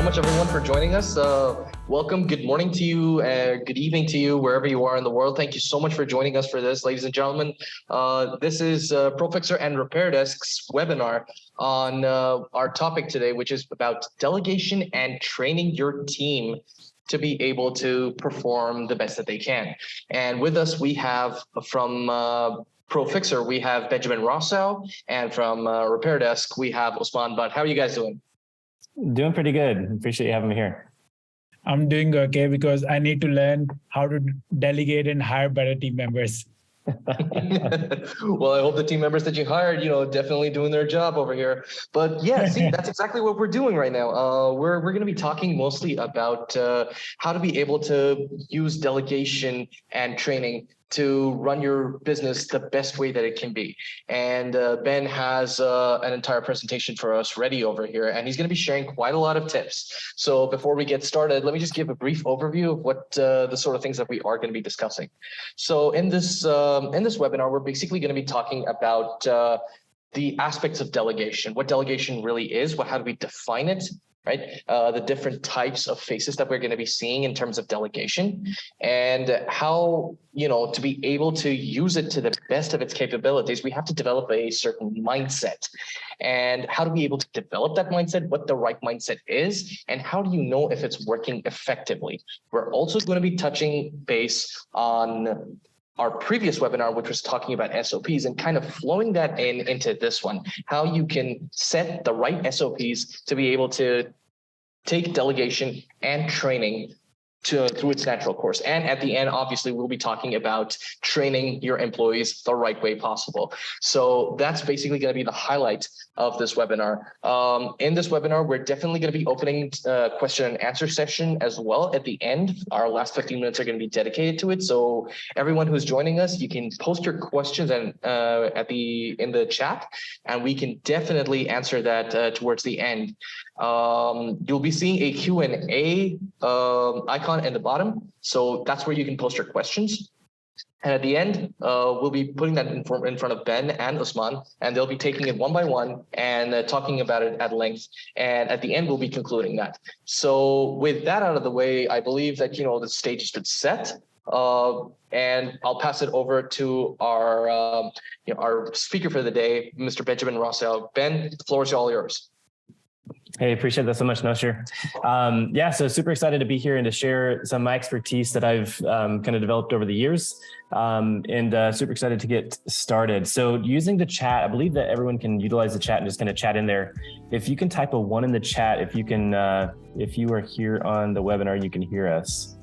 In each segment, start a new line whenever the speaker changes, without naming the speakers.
so much, everyone, for joining us. Welcome. Good morning to you. Good evening to you, wherever you are in the world. Thank you so much for joining us for this, ladies and gentlemen. This is ProFixerr and RepairDesk's webinar on our topic today, which is about delegation and training your team to be able to perform the best that they can. And with us, we have from ProFixerr, we have Benjamin Rossow, and from RepairDesk, we have Usman. But how are you guys doing?
Doing pretty good. Appreciate you having me here.
I'm doing okay because I need to learn how to delegate and hire better team members.
Well, I hope the team members that you hired, definitely doing their job over here. But yeah, see, that's exactly what we're doing right now. We're going to be talking mostly about how to be able to use delegation and training to run your business the best way that it can be. And Ben has an entire presentation for us ready over here, and he's going to be sharing quite a lot of tips. So before we get started, let me just give a brief overview of what the sort of things that we are going to be discussing. So in this webinar, we're basically going to be talking about the aspects of delegation, what delegation really is, how do we define it, right? The different types of faces that we're going to be seeing in terms of delegation, and how, to be able to use it to the best of its capabilities, we have to develop a certain mindset. And how do we able to develop that mindset, what the right mindset is, and how do you know if it's working effectively? We're also going to be touching base on our previous webinar, which was talking about SOPs, and kind of flowing that into this one, how you can set the right SOPs to be able to take delegation and training through its natural course. And at the end, obviously, we'll be talking about training your employees the right way possible. So that's basically going to be the highlight of this webinar. In this webinar, we're definitely going to be opening question and answer session as well at the end. Our last 15 minutes are going to be dedicated to it. So everyone who's joining us, you can post your questions and in the chat, and we can definitely answer that towards the end. You'll be seeing a Q&A icon in the bottom. So that's where you can post your questions. And at the end, we'll be putting that in front of Ben and Usman, and they'll be taking it one by one and talking about it at length. And at the end, we'll be concluding that. So with that out of the way, I believe that, the stage has been set. And I'll pass it over to our speaker for the day, Mr. Benjamin Rossow. Ben, the floor is all yours.
Hey, appreciate that so much, Noshir. So super excited to be here and to share some of my expertise that I've kind of developed over the years, and super excited to get started. So using the chat, I believe that everyone can utilize the chat and just kind of chat in there. If you can type a 1 in the chat, if you are here on the webinar, you can hear us.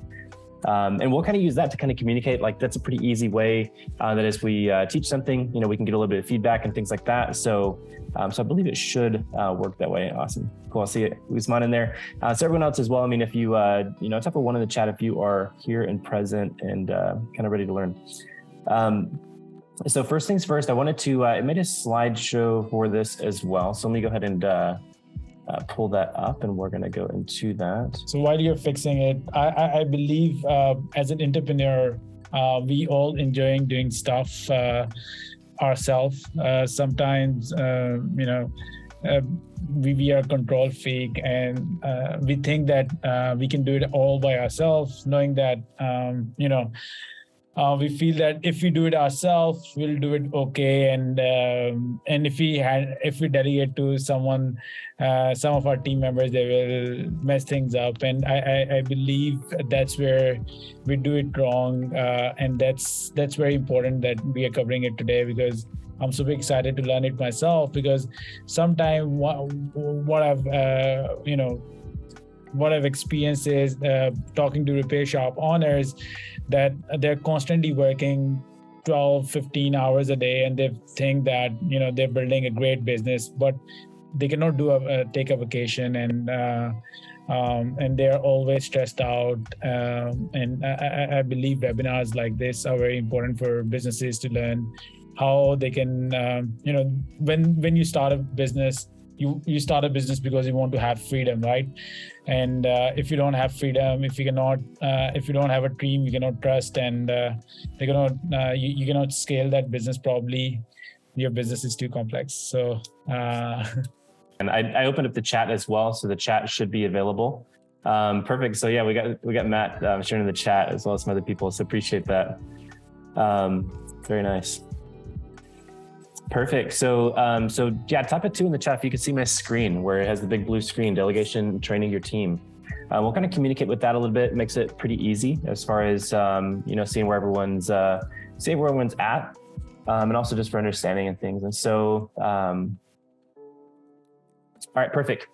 And we'll kind of use that to kind of communicate. Like, that's a pretty easy way that as we teach something, we can get a little bit of feedback and things like that. So I believe it should work that way. Awesome. Cool. I'll see it. Usman in there. So everyone else as well. I mean, if you, type a 1 in the chat if you are here and present and kind of ready to learn. So first things first, I wanted to, I made a slideshow for this as well. So let me go ahead and pull that up, and we're going to go into that.
So while you're fixing it, I believe as an entrepreneur, we all enjoying doing stuff ourselves. Sometimes, we are control freak, and we think that we can do it all by ourselves, knowing that, we feel that if we do it ourselves, we'll do it okay, and if we delegate to someone, some of our team members, they will mess things up. And I believe that's where we do it wrong, and that's very important that we are covering it today, because I'm super excited to learn it myself. Because sometimes what I've experienced is talking to repair shop owners, that they're constantly working 12, 15 hours a day, and they think that, they're building a great business, but they cannot take a vacation, and they're always stressed out. And I believe webinars like this are very important for businesses to learn how they can, when you start a business, you start a business because you want to have freedom, right? And if you don't have freedom, if you don't have a team you cannot trust, and you cannot scale that business properly, your business is too complex. So
And I opened up the chat as well, so the chat should be available. Perfect. So yeah, we got Matt sharing in the chat as well as some other people. So appreciate that. Very nice. Perfect. So yeah, type it 2 in the chat if you can see my screen where it has the big blue screen, delegation, training your team. We'll kind of communicate with that a little bit. It makes it pretty easy as far as seeing where everyone's at, and also just for understanding and things. And so. All right, perfect.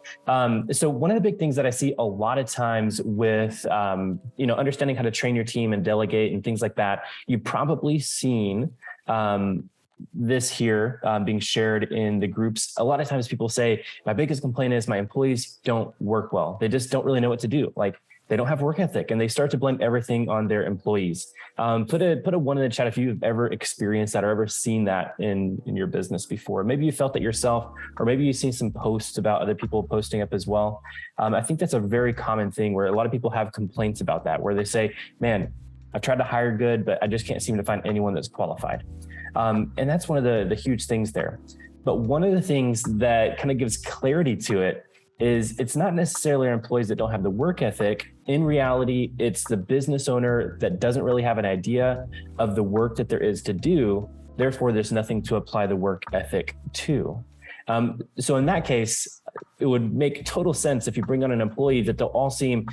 So one of the big things that I see a lot of times with, understanding how to train your team and delegate and things like that, you've probably seen this here being shared in the groups. A lot of times people say, my biggest complaint is my employees don't work well. They just don't really know what to do. Like they don't have work ethic and they start to blame everything on their employees. Put a 1 in the chat if you've ever experienced that or ever seen that in your business before. Maybe you felt that yourself, or maybe you've seen some posts about other people posting up as well. I think that's a very common thing where a lot of people have complaints about that, where they say, man, I've tried to hire good, but I just can't seem to find anyone that's qualified. And that's one of the huge things there. But one of the things that kind of gives clarity to it is it's not necessarily our employees that don't have the work ethic. In reality, it's the business owner that doesn't really have an idea of the work that there is to do. Therefore, there's nothing to apply the work ethic to. So in that case, it would make total sense if you bring on an employee that they'll all seem,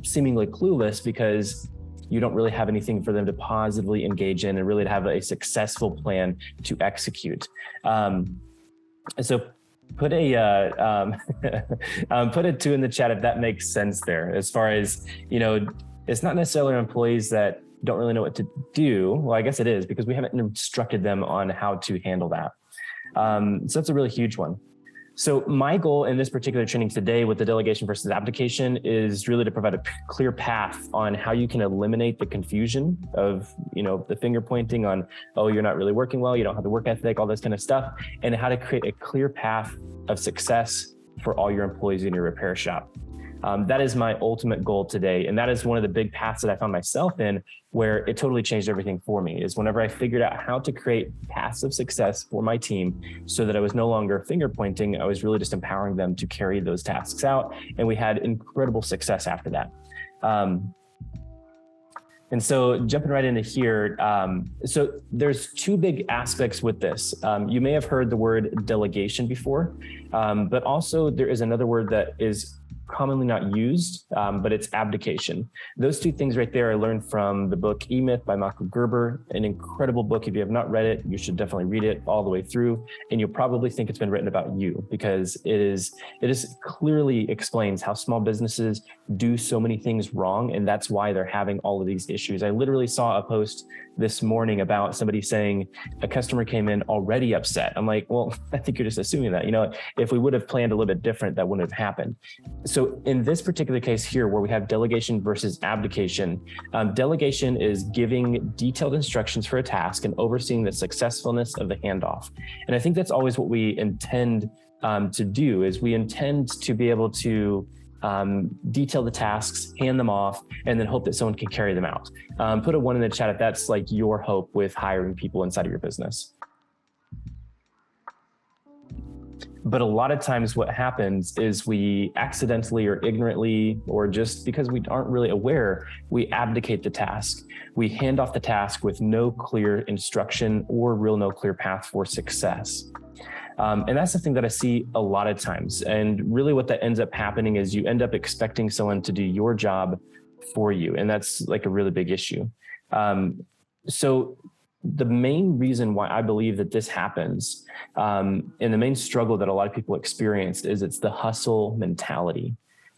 seemingly clueless because you don't really have anything for them to positively engage in and really to have a successful plan to execute. So put a 2 in the chat if that makes sense there. As far as, it's not necessarily employees that don't really know what to do. Well, I guess it is because we haven't instructed them on how to handle that. So that's a really huge one. So my goal in this particular training today with the delegation versus abdication is really to provide a clear path on how you can eliminate the confusion of, the finger pointing on, oh, you're not really working well, you don't have the work ethic, all this kind of stuff, and how to create a clear path of success for all your employees in your repair shop. That is my ultimate goal today. And that is one of the big paths that I found myself in where it totally changed everything for me is whenever I figured out how to create paths of success for my team so that I was no longer finger pointing, I was really just empowering them to carry those tasks out. And we had incredible success after that. And so jumping right into here, so there's 2 big aspects with this. You may have heard the word delegation before, but also there is another word that is commonly not used, but it's abdication. Those 2 things right there I learned from the book E-Myth by Michael Gerber, an incredible book. If you have not read it, you should definitely read it all the way through. And you'll probably think it's been written about you because it clearly explains how small businesses do so many things wrong. And that's why they're having all of these issues. I literally saw a post this morning about somebody saying a customer came in already upset. I'm like, well, I think you're just assuming that, if we would have planned a little bit different, that wouldn't have happened. So in this particular case here, where we have delegation versus abdication, delegation is giving detailed instructions for a task and overseeing the successfulness of the handoff. And I think that's always what we intend to do is we intend to be able to detail the tasks, hand them off, and then hope that someone can carry them out. Put a 1 in the chat if that's like your hope with hiring people inside of your business. But a lot of times what happens is we accidentally or ignorantly, or just because we aren't really aware, we abdicate the task. We hand off the task with no clear instruction or no clear path for success. And that's something that I see a lot of times. And really what that ends up happening is you end up expecting someone to do your job for you. And that's like a really big issue. So the main reason why I believe that this happens, and the main struggle that a lot of people experience is it's the hustle mentality.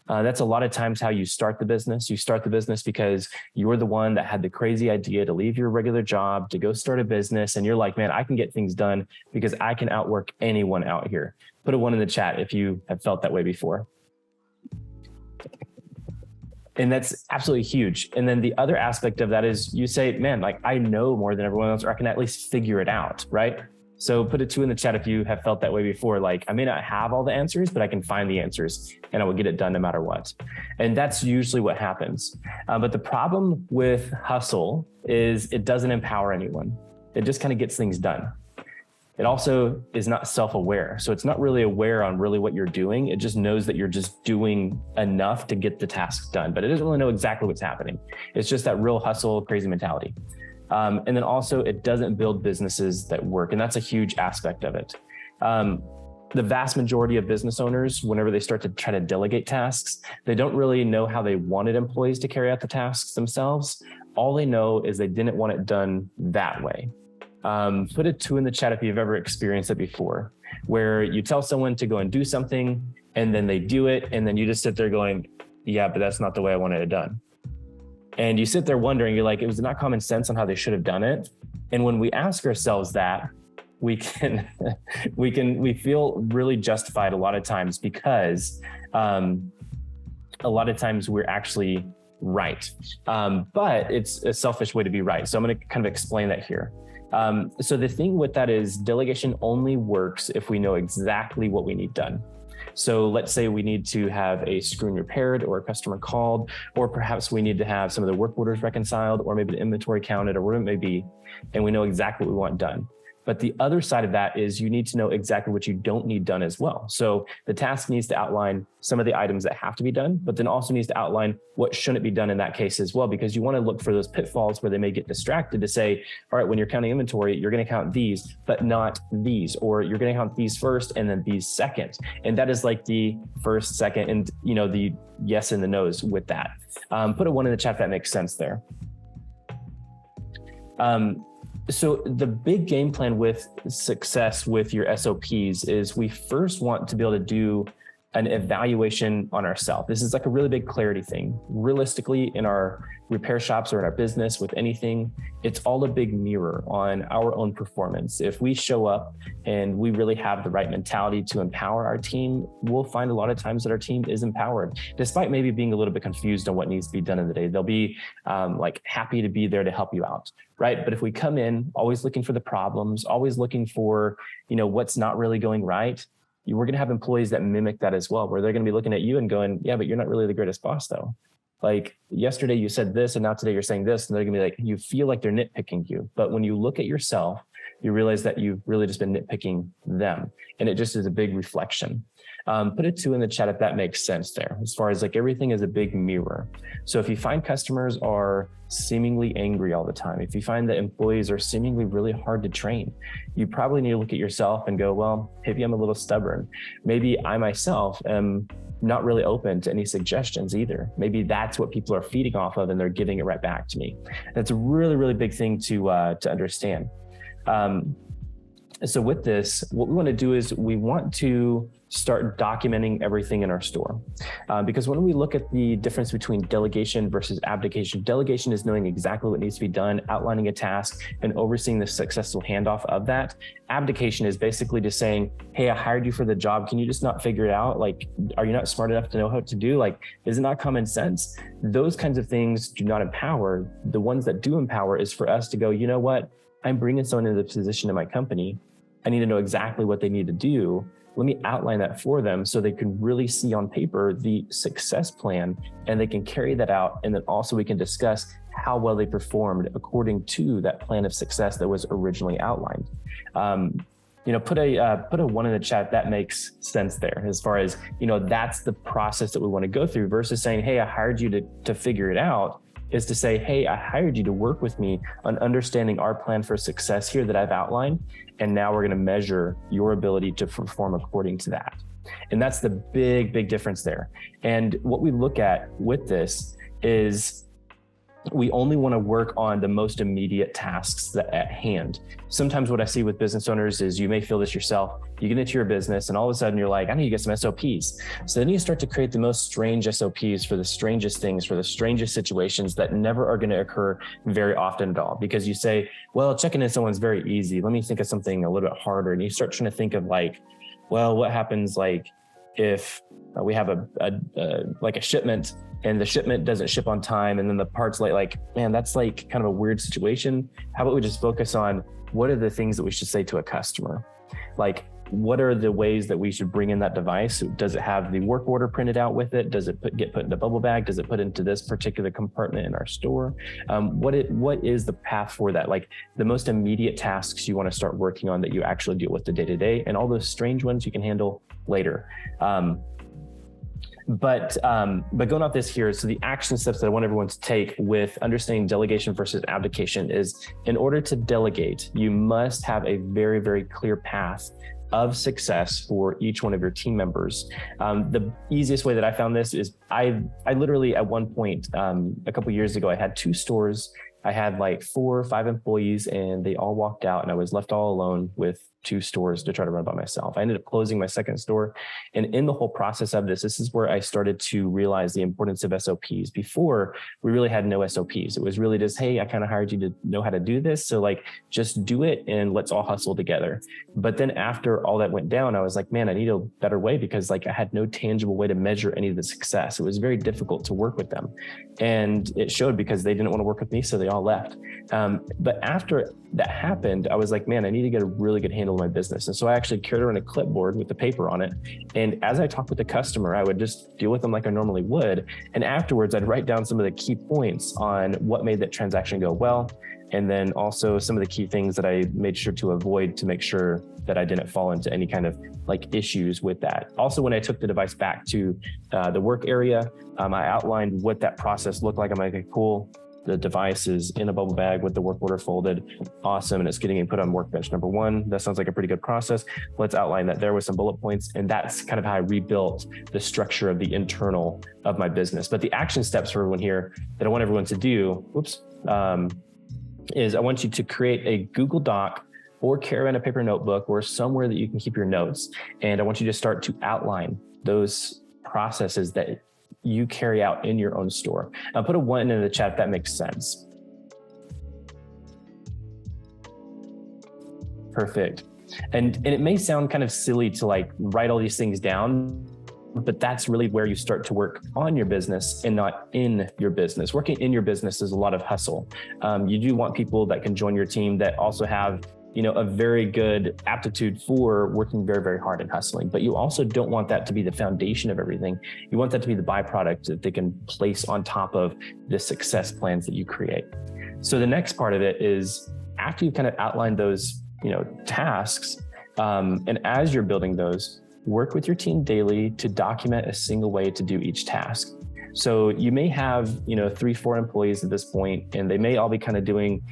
That's a lot of times how you start the business. You start the business because you're the one that had the crazy idea to leave your regular job to go start a business. And you're like, man, I can get things done because I can outwork anyone out here. Put a 1 in the chat if you have felt that way before. And that's absolutely huge. And then the other aspect of that is you say, man, like I know more than everyone else, or I can at least figure it out, right? So put a 2 in the chat if you have felt that way before. Like I may not have all the answers, but I can find the answers and I will get it done no matter what. And that's usually what happens. But the problem with hustle is it doesn't empower anyone. It just kind of gets things done. It also is not self-aware. So it's not really aware on really what you're doing. It just knows that you're just doing enough to get the tasks done, but it doesn't really know exactly what's happening. It's just that real hustle, crazy mentality. And then also it doesn't build businesses that work. And that's a huge aspect of it. The vast majority of business owners, whenever they start to try to delegate tasks, they don't really know how they wanted employees to carry out the tasks themselves. All they know is they didn't want it done that way. Put a 2 in the chat if you've ever experienced it before, where you tell someone to go and do something and then they do it. And then you just sit there going, yeah, but that's not the way I wanted it done. And you sit there wondering, you're like, it was not common sense on how they should have done it. And when we ask ourselves that, we feel really justified a lot of times because a lot of times we're actually right. But it's a selfish way to be right. So I'm going to kind of explain that here. So the thing with that is delegation only works if we know exactly what we need done. So let's say we need to have a screen repaired or a customer called, or perhaps we need to have some of the work orders reconciled, or maybe the inventory counted, or whatever it may be, and we know exactly what we want done. But the other side of that is you need to know exactly what you don't need done as well. So the task needs to outline some of the items that have to be done, but then also needs to outline what shouldn't be done in that case as well, because you want to look for those pitfalls where they may get distracted to say, all right, when you're counting inventory, you're going to count these, but not these, or you're going to count these first and then these second. And that is like the first, second, and the yes and the no's with that. Put a 1 in the chat if that makes sense there. So the big game plan with success with your SOPs is we first want to be able to do an evaluation on ourselves. This is like a really big clarity thing. Realistically, in our repair shops or in our business with anything, it's all a big mirror on our own performance. If we show up and we really have the right mentality to empower our team, we'll find a lot of times that our team is empowered, despite maybe being a little bit confused on what needs to be done in the day. They'll be like happy to be there to help you out, right? But if we come in always looking for the problems, always looking for, what's not really going right, we're going to have employees that mimic that as well, where they're going to be looking at you and going, yeah, but you're not really the greatest boss though. Like yesterday you said this and now today you're saying this, and they're going to be like, you feel like they're nitpicking you. But when you look at yourself, you realize that you've really just been nitpicking them. And it just is a big reflection. Put a 2 in the chat if that makes sense there, as far as like everything is a big mirror. So if you find customers are seemingly angry all the time, if you find that employees are seemingly really hard to train, you probably need to look at yourself and go, well, maybe I'm a little stubborn. Maybe I myself am not really open to any suggestions either. Maybe that's what people are feeding off of and they're giving it right back to me. That's a really, really big thing to understand. So with this, what we want to do is we want to start documenting everything in our store. Because when we look at the difference between delegation versus abdication, delegation is knowing exactly what needs to be done, outlining a task, and overseeing the successful handoff of that. Abdication is basically just saying, hey, I hired you for the job. Can you just not figure it out? Like, are you not smart enough to know how to do? Like, is it not common sense? Those kinds of things do not empower. The ones that do empower is for us to go, you know what? I'm bringing someone into the position in my company. I need to know exactly what they need to do. Let me outline that for them so they can really see on paper the success plan and they can carry that out. And then also we can discuss how well they performed according to that plan of success that was originally outlined. Put a 1 in the chat. That makes sense there as far as, that's the process that we want to go through versus saying, hey, I hired you to figure it out, is to say, hey, I hired you to work with me on understanding our plan for success here that I've outlined. And now we're going to measure your ability to perform according to that. And that's the big, big difference there. And what we look at with this is we only want to work on the most immediate tasks that at hand. Sometimes what I see with business owners is you may feel this yourself. You get into your business and all of a sudden you're like, I need to get some SOPs. So then you start to create the most strange SOPs for the strangest things, for the strangest situations that never are going to occur very often at all. Because you say, well, checking in someone's very easy. Let me think of something a little bit harder. And you start trying to think of like, well, what happens like if we have a shipment and the shipment doesn't ship on time and then the part's late, like, man, that's like kind of a weird situation. How about we just focus on what are the things that we should say to a customer? Like, what are the ways that we should bring in that device? Does it have the work order printed out with it? Does it get put in a bubble bag? Does it put into this particular compartment in our store? What is the path for that? Like the most immediate tasks you want to start working on that you actually deal with the day-to-day, and all those strange ones you can handle later. But going off this here, so the action steps that I want everyone to take with understanding delegation versus abdication is, in order to delegate, you must have a very, very clear path of success for each one of your team members. The easiest way that I found this is I literally at one point, a couple of years ago, I had 2 stores. I had like 4 or 5 employees, and they all walked out, and I was left all alone with 2 stores to try to run by myself. I ended up closing my second store. And in the whole process of this is where I started to realize the importance of SOPs. Before, we really had no SOPs. It was really just, hey, I kind of hired you to know how to do this. So like, just do it and let's all hustle together. But then after all that went down, I was like, man, I need a better way, because like I had no tangible way to measure any of the success. It was very difficult to work with them. And it showed, because they didn't want to work with me, so they all left. But after that happened, I was like, man, I need to get a really good handle on my business. And so I actually carried around a clipboard with the paper on it. And as I talked with the customer, I would just deal with them like I normally would. And afterwards, I'd write down some of the key points on what made that transaction go well. And then also some of the key things that I made sure to avoid to make sure that I didn't fall into any kind of like issues with that. Also, when I took the device back to the work area, I outlined what that process looked like. I'm like, okay, cool. The device is in a bubble bag with the work order folded. Awesome. And it's getting put on workbench number 1. That sounds like a pretty good process. Let's outline that there with some bullet points. And that's kind of how I rebuilt the structure of the internal of my business. But the action steps for everyone here that I want everyone to do, is I want you to create a Google Doc or carry around a paper notebook or somewhere that you can keep your notes. And I want you to start to outline those processes that you carry out in your own store. I'll put a 1 in the chat if that makes sense. Perfect. And it may sound kind of silly to like write all these things down, but that's really where you start to work on your business and not in your business. Working in your business is a lot of hustle. You do want people that can join your team that also have a very good aptitude for working very, very hard and hustling. But you also don't want that to be the foundation of everything. You want that to be the byproduct that they can place on top of the success plans that you create. So the next part of it is, after you kind of outline those, tasks, and as you're building those, work with your team daily to document a single way to do each task. So you may have, 3-4 employees at this point, and they may all be kind of doing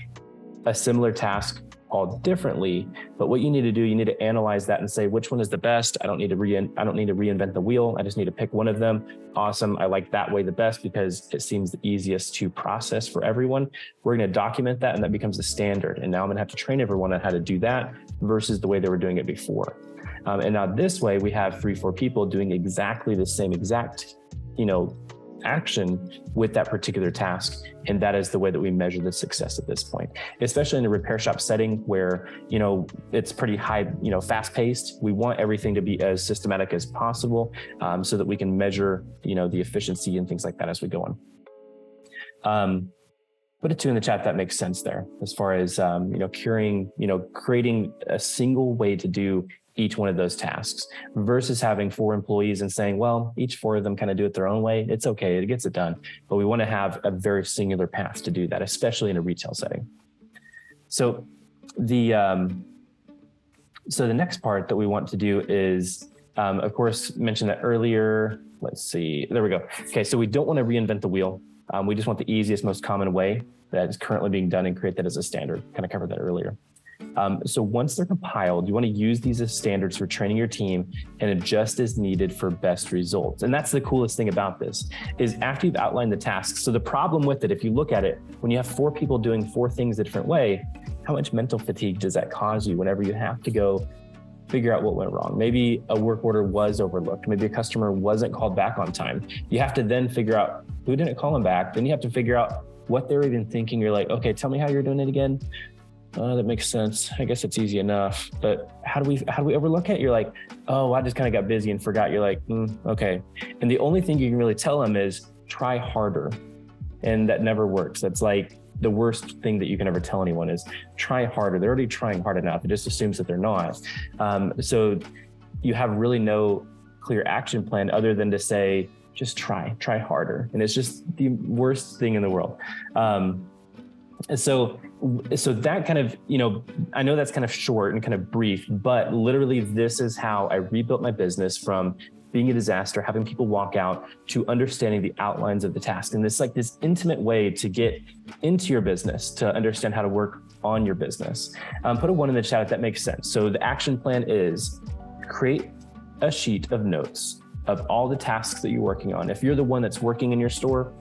a similar task all differently. But what you need to do, you need to analyze that and say, which one is the best? I don't need to reinvent the wheel. I just need to pick one of them. Awesome. I like that way the best because it seems the easiest to process for everyone. We're going to document that, and that becomes the standard. And now I'm going to have to train everyone on how to do that versus the way they were doing it before. And now this way we have 3-4 people doing exactly the same exact, action with that particular task. And that is the way that we measure the success at this point, especially in a repair shop setting where, it's pretty high, fast paced. We want everything to be as systematic as possible, so that we can measure, the efficiency and things like that as we go on. Put a 2 in the chat if that makes sense there, as far as, creating a single way to do each one of those tasks versus having 4 employees and saying, well, each 4 of them kind of do it their own way. It's okay. It gets it done. But we want to have a very singular path to do that, especially in a retail setting. So the next part that we want to do is, of course, mentioned that earlier. Let's see. There we go. Okay. So we don't want to reinvent the wheel. We just want the easiest, most common way that is currently being done and create that as a standard. Kind of covered that earlier. So once they're compiled, you want to use these as standards for training your team and adjust as needed for best results. And that's the coolest thing about this, is after you've outlined the tasks. So the problem with it, if you look at it, when you have 4 people doing 4 things a different way, how much mental fatigue does that cause you whenever you have to go figure out what went wrong? Maybe a work order was overlooked. Maybe a customer wasn't called back on time. You have to then figure out who didn't call them back. Then you have to figure out what they're even thinking. You're like, okay, tell me how you're doing it again. That makes sense. I guess it's easy enough. But how do we overlook it? You're like, oh, I just kind of got busy and forgot. You're like, okay. And the only thing you can really tell them is try harder. And that never works. That's like, the worst thing that you can ever tell anyone is try harder. They're already trying hard enough. It just assumes that they're not. So you have really no clear action plan other than to say, just try harder. And it's just the worst thing in the world. So that kind of, I know that's kind of short and kind of brief, but literally this is how I rebuilt my business from being a disaster, having people walk out, to understanding the outlines of the task. And it's like this intimate way to get into your business, to understand how to work on your business. Put a 1 in the chat if that makes sense. So the action plan is create a sheet of notes of all the tasks that you're working on. If you're the one that's working in your store,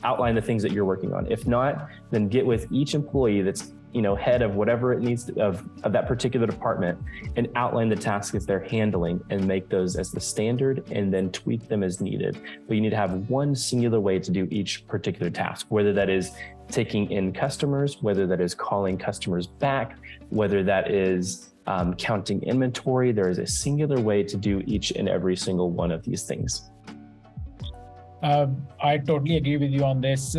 outline the things that you're working on. If not, then get with each employee that's head of whatever it needs to, of that particular department, and outline the tasks that they're handling and make those as the standard, and then tweak them as needed. But you need to have one singular way to do each particular task, whether that is taking in customers, whether that is calling customers back, whether that is counting inventory. There is a singular way to do each and every single one of these things.
I totally agree with you on this.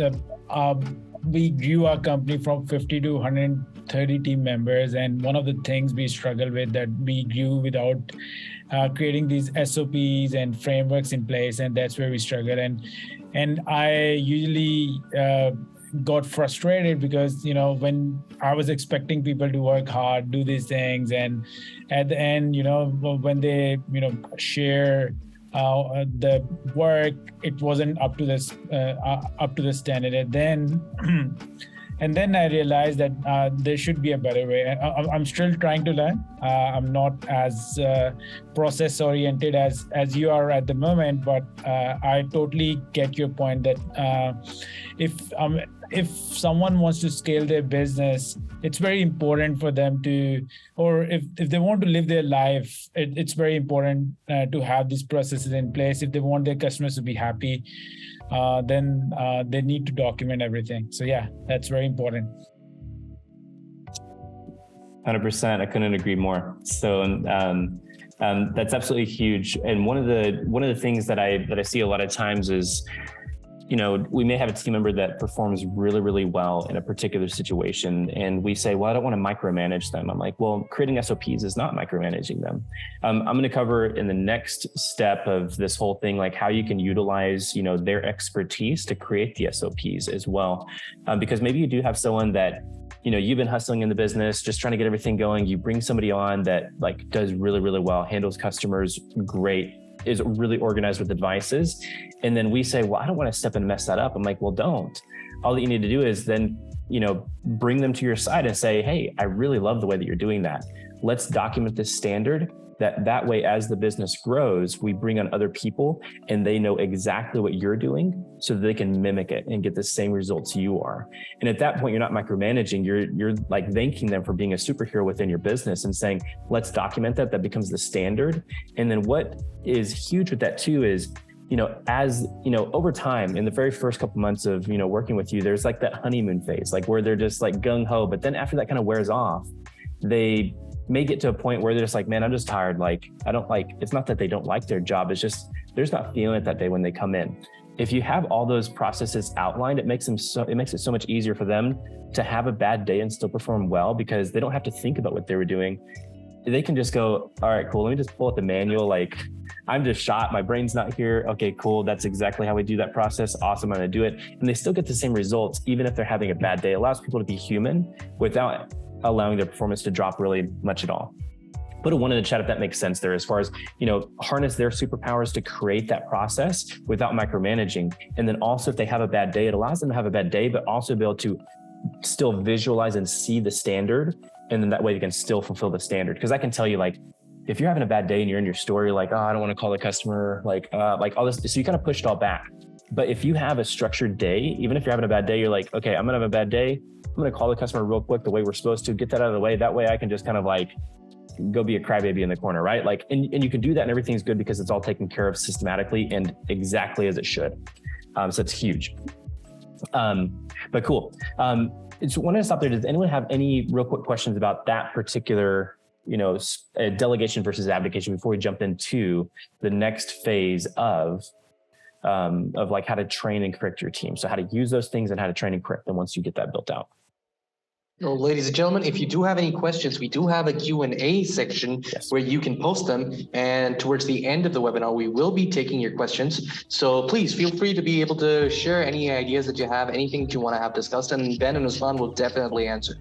We grew our company from 50 to 130 team members. And one of the things we struggle with, that we grew without creating these SOPs and frameworks in place. And that's where we struggle. And I usually got frustrated because, when I was expecting people to work hard, do these things, and at the end, when they, share the work, it wasn't up to this up to the standard. And then I realized that there should be a better way. I'm still trying to learn. I'm not as process oriented as you are at the moment, but I totally get your point that if someone wants to scale their business, it's very important for them to, or if they want to live their life, it's very important to have these processes in place. If they want their customers to be happy, then they need to document everything. So yeah, that's very important.
100%. I couldn't agree more. So that's absolutely huge. And one of the things that I see a lot of times is, we may have a team member that performs really, really well in a particular situation. And we say, well, I don't want to micromanage them. I'm like, well, creating SOPs is not micromanaging them. I'm going to cover in the next step of this whole thing, like how you can utilize, their expertise to create the SOPs as well. Because maybe you do have someone that, you've been hustling in the business, just trying to get everything going. You bring somebody on that does really, really well, handles customers great, is really organized with devices. And then we say, well, I don't want to step and mess that up. I'm like, well, don't. All that you need to do is then, bring them to your side and say, hey, I really love the way that you're doing that. Let's document this standard. That way, as the business grows, we bring on other people and they know exactly what you're doing so that they can mimic it and get the same results you are. And at that point, you're not micromanaging, you're like thanking them for being a superhero within your business and saying, let's document that. That becomes the standard. And then what is huge with that too is, as, over time, in the very first couple months of, working with you, there's like that honeymoon phase, like where they're just like gung ho, but then after that kind of wears off, they may get to a point where they're just like, man, I'm just tired. Like, it's not that they don't like their job. It's just, they're just not feeling it that day when they come in. If you have all those processes outlined, it makes it so much easier for them to have a bad day and still perform well, because they don't have to think about what they were doing. They can just go, all right, cool. Let me just pull up the manual. Like, I'm just shot. My brain's not here. Okay, cool. That's exactly how we do that process. Awesome. I'm going to do it. And they still get the same results, even if they're having a bad day. It allows people to be human without allowing their performance to drop really much at all. Put a 1 in the chat if that makes sense there, as far as, harness their superpowers to create that process without micromanaging. And then also, if they have a bad day, it allows them to have a bad day, but also be able to still visualize and see the standard. And then that way they can still fulfill the standard. Because I can tell you, like, if you're having a bad day and you're in your store, you're like, oh, I don't want to call the customer, like all this. So you kind of push it all back. But if you have a structured day, even if you're having a bad day, you're like, okay, I'm going to have a bad day. I'm going to call the customer real quick the way we're supposed to, get that out of the way. That way I can just kind of like go be a crybaby in the corner, right? Like, and you can do that and everything's good because it's all taken care of systematically and exactly as it should. So it's huge. But cool. So when I stop there, does anyone have any real quick questions about that particular, delegation versus abdication before we jump into the next phase of of like how to train and correct your team. So how to use those things and how to train and correct them once you get that built out.
Well, ladies and gentlemen, if you do have any questions, we do have a Q&A section where you can post them. And towards the end of the webinar, we will be taking your questions. So please feel free to be able to share any ideas that you have, anything that you want to have discussed, and Ben and Usman will definitely answer.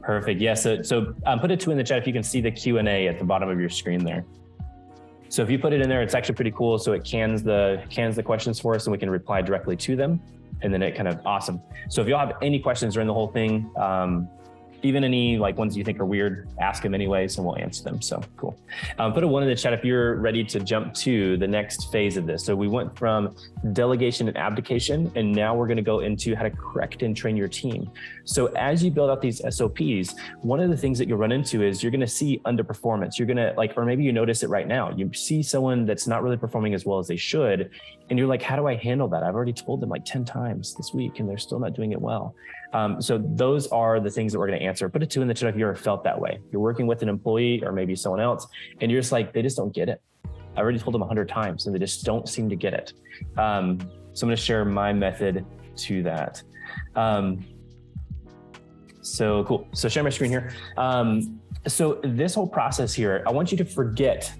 Perfect. Yeah. So put a 2 in the chat if you can see the Q&A at the bottom of your screen there. So if you put it in there, it's actually pretty cool. So it cans the questions for us and we can reply directly to them. And then it kind of awesome. So if y'all have any questions during the whole thing, even any like ones you think are weird, ask them anyways and we'll answer them. So cool. Put a 1 in the chat if you're ready to jump to the next phase of this. So we went from delegation and abdication, and now we're going to go into how to correct and train your team. So as you build out these SOPs, one of the things that you'll run into is you're going to see underperformance. You're going to like, or maybe you notice it right now. You see someone that's not really performing as well as they should. And you're like, how do I handle that? I've already told them like 10 times this week and they're still not doing it well. So those are the things that we're going to answer. Put a 2 in the chat if you ever felt that way. You're working with an employee or maybe someone else, and you're just like, they just don't get it. I already told them 100 times and they just don't seem to get it. So I'm going to share my method to that. So cool. So share my screen here. So this whole process here, I want you to forget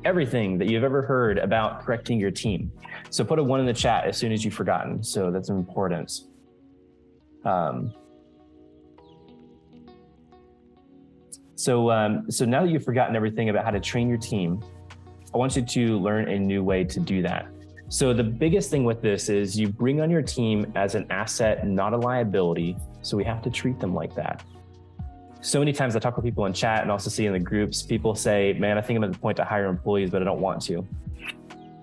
everything that you've ever heard about correcting your team. So put a 1 in the chat as soon as you've forgotten. So that's important. So now that you've forgotten everything about how to train your team, I want you to learn a new way to do that. So the biggest thing with this is you bring on your team as an asset, not a liability. So we have to treat them like that. So many times I talk with people in chat and also see in the groups, people say, man, I think I'm at the point to hire employees, but I don't want to.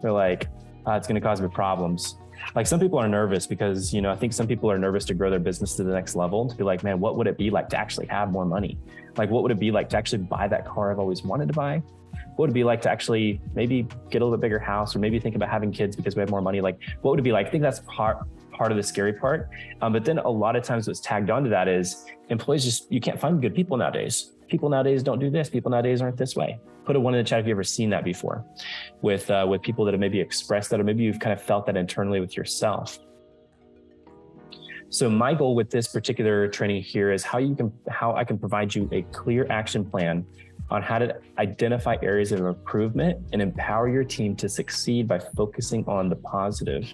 They're like, it's going to cause me problems. Like some people are nervous because, I think some people are nervous to grow their business to the next level, to be like, man, what would it be like to actually have more money? Like, what would it be like to actually buy that car I've always wanted to buy? What would it be like to actually maybe get a little bit bigger house, or maybe think about having kids because we have more money? Like, what would it be like? I think that's part of the scary part. But then a lot of times what's tagged onto that is employees you can't find good people nowadays. People nowadays don't do this. People nowadays aren't this way. Put a 1 in the chat if you've ever seen that before with people that have maybe expressed that, or maybe you've kind of felt that internally with yourself. So my goal with this particular training here is how I can provide you a clear action plan on how to identify areas of improvement and empower your team to succeed by focusing on the positive.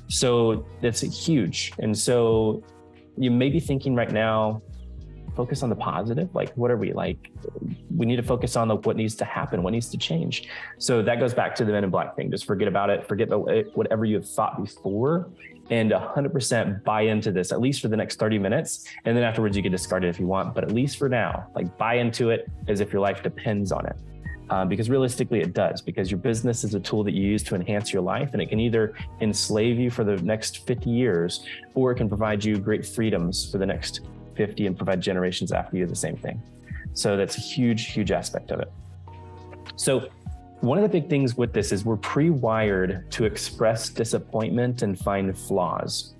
So that's huge. And so you may be thinking right now, focus on the positive. Like, what are we like? We need to focus on what needs to happen, what needs to change. So that goes back to the Men in Black thing. Just forget about it. Forget whatever you have thought before, and 100% buy into this, at least for the next 30 minutes. And then afterwards you can discard it if you want, but at least for now, like buy into it as if your life depends on it. Because realistically it does, because your business is a tool that you use to enhance your life, and it can either enslave you for the next 50 years, or it can provide you great freedoms for the next 50 and provide generations after you the same thing. So that's a huge, huge aspect of it. So one of the big things with this is we're pre-wired to express disappointment and find flaws.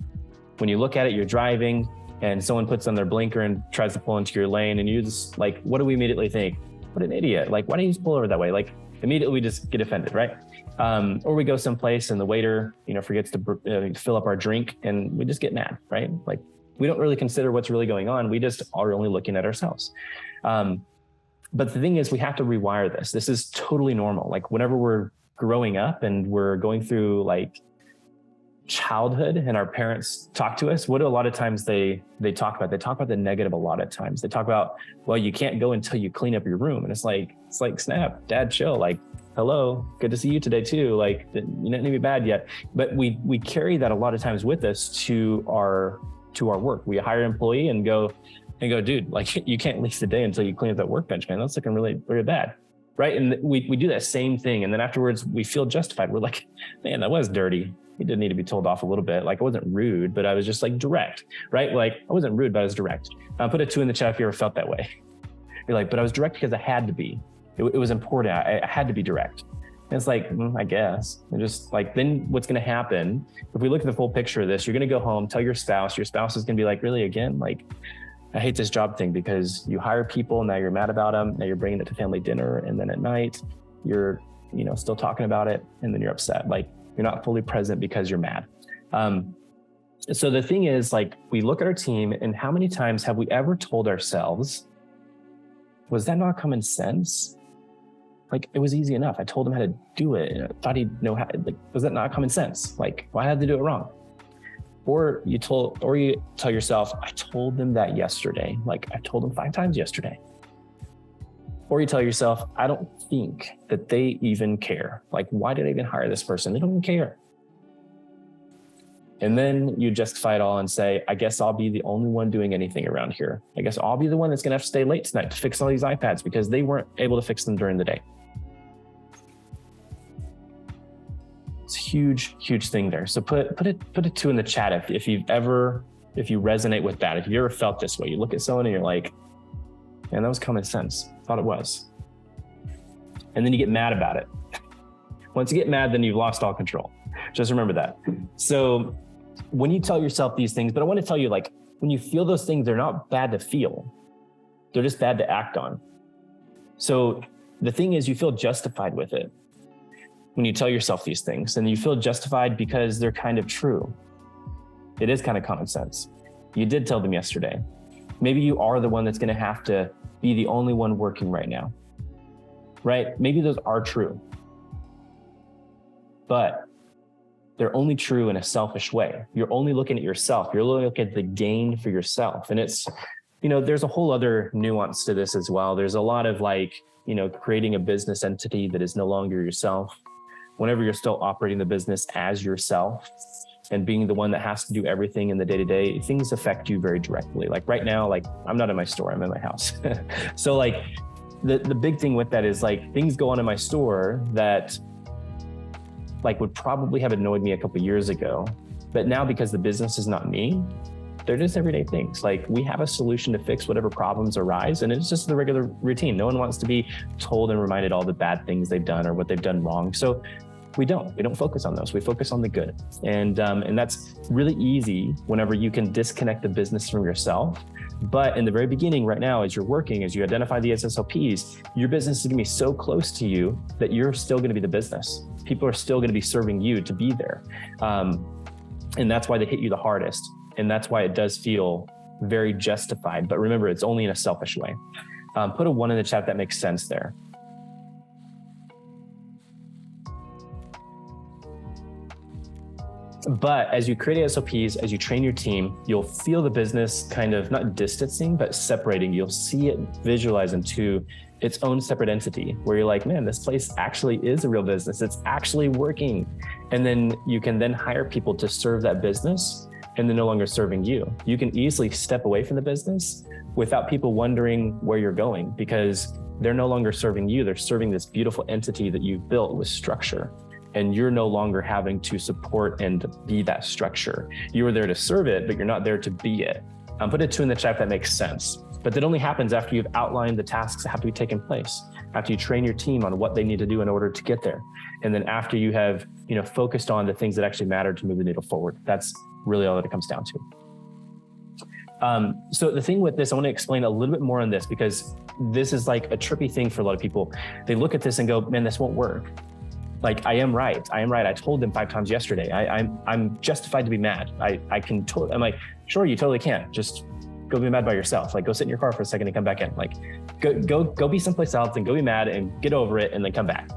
When you look at it, you're driving and someone puts on their blinker and tries to pull into your lane, and you just like, what do we immediately think? What an idiot. Like, why don't you just pull over that way? Like immediately we just get offended, right? Or we go someplace and the waiter, forgets to fill up our drink and we just get mad, right? Like we don't really consider what's really going on. We just are only looking at ourselves. But the thing is, we have to rewire this. This is totally normal. Like whenever we're growing up and we're going through like childhood and our parents talk to us, what do a lot of times they talk about? They talk about the negative a lot of times. They talk about, well, you can't go until you clean up your room. And it's like, snap, dad, chill. Like, hello, good to see you today too. Like, you didn't be bad yet. But we carry that a lot of times with us to our work. We hire an employee and go, dude, like you can't leave the day until you clean up that workbench, man. That's looking really, really bad. Right. And we do that same thing. And then afterwards we feel justified. We're like, man, that was dirty. He did need to be told off a little bit. Like I wasn't rude, but I was just like direct, right? Like I wasn't rude, but I was direct. Put a 2 in the chat if you ever felt that way. You're like, but I was direct because I had to be. It was important. I had to be direct. And it's like, I guess. And just like, then what's going to happen? If we look at the full picture of this, you're going to go home, tell your spouse is going to be like, really again? Like, I hate this job thing because you hire people. Now you're mad about them. Now you're bringing it to family dinner. And then at night you're still talking about it, and then you're upset. Like, you're not fully present because you're mad. So the thing is, like, we look at our team, and how many times have we ever told ourselves, was that not common sense? Like, it was easy enough. I told him how to do it. And I thought he'd know how. Like, was that not common sense? Like, why had they do it wrong? Or you tell yourself, I told them that yesterday. Like, I told them 5 times yesterday. Or you tell yourself, I don't think that they even care. Like, why did I even hire this person? They don't even care. And then you justify it all and say, I guess I'll be the only one doing anything around here. I guess I'll be the one that's going to have to stay late tonight to fix all these iPads because they weren't able to fix them during the day. It's a huge, huge thing there. So put a 2 in the chat if you resonate with that. If you ever felt this way, you look at someone and you're like, man, that was common sense. Thought it was. And then you get mad about it. Once you get mad, then you've lost all control. Just remember that. So when you tell yourself these things, but I want to tell you, like, when you feel those things, they're not bad to feel. They're just bad to act on. So the thing is, you feel justified with it when you tell yourself these things, and you feel justified because they're kind of true. It is kind of common sense. You did tell them yesterday. Maybe you are the one that's going to have to be the only one working right now, right? Maybe those are true, but they're only true in a selfish way. You're only looking at yourself. You're looking at the gain for yourself. And it's, there's a whole other nuance to this as well. There's a lot of creating a business entity that is no longer yourself. Whenever you're still operating the business as yourself and being the one that has to do everything in the day-to-day, things affect you very directly. Like right now, I'm not in my store, I'm in my house. So the big thing with that is things go on in my store that would probably have annoyed me a couple of years ago. But now, because the business is not me, they're just everyday things. We have a solution to fix whatever problems arise, and it's just the regular routine. No one wants to be told and reminded all the bad things they've done or what they've done wrong. So we don't focus on those. We focus on the good. And that's really easy whenever you can disconnect the business from yourself. But in the very beginning, right now, as you're working, as you identify the SOPs, your business is gonna be so close to you that you're still gonna be the business. People are still gonna be serving you to be there. And that's why they hit you the hardest. And that's why it does feel very justified. But remember, it's only in a selfish way. Put a 1 in the chat if that makes sense there. But as you create SOPs, as you train your team, you'll feel the business kind of not distancing, but separating. You'll see it visualize into its own separate entity where you're like, man, this place actually is a real business. It's actually working. And then you can then hire people to serve that business, and they're no longer serving you. You can easily step away from the business without people wondering where you're going, because they're no longer serving you. They're serving this beautiful entity that you've built with structure. And you're no longer having to support and be that structure. You were there to serve it, but you're not there to be it. Put a 2 in the chat if that makes sense. But that only happens after you've outlined the tasks that have to be taken place, after you train your team on what they need to do in order to get there. And then after you have, focused on the things that actually matter to move the needle forward. That's really all that it comes down to. So the thing with this, I want to explain a little bit more on this, because this is a trippy thing for a lot of people. They look at this and go, man, this won't work. I am right. I told them 5 times yesterday. I'm justified to be mad. I'm like, sure, you totally can. Just go be mad by yourself. Go sit in your car for a second and come back in. Go be someplace else and go be mad and get over it and then come back.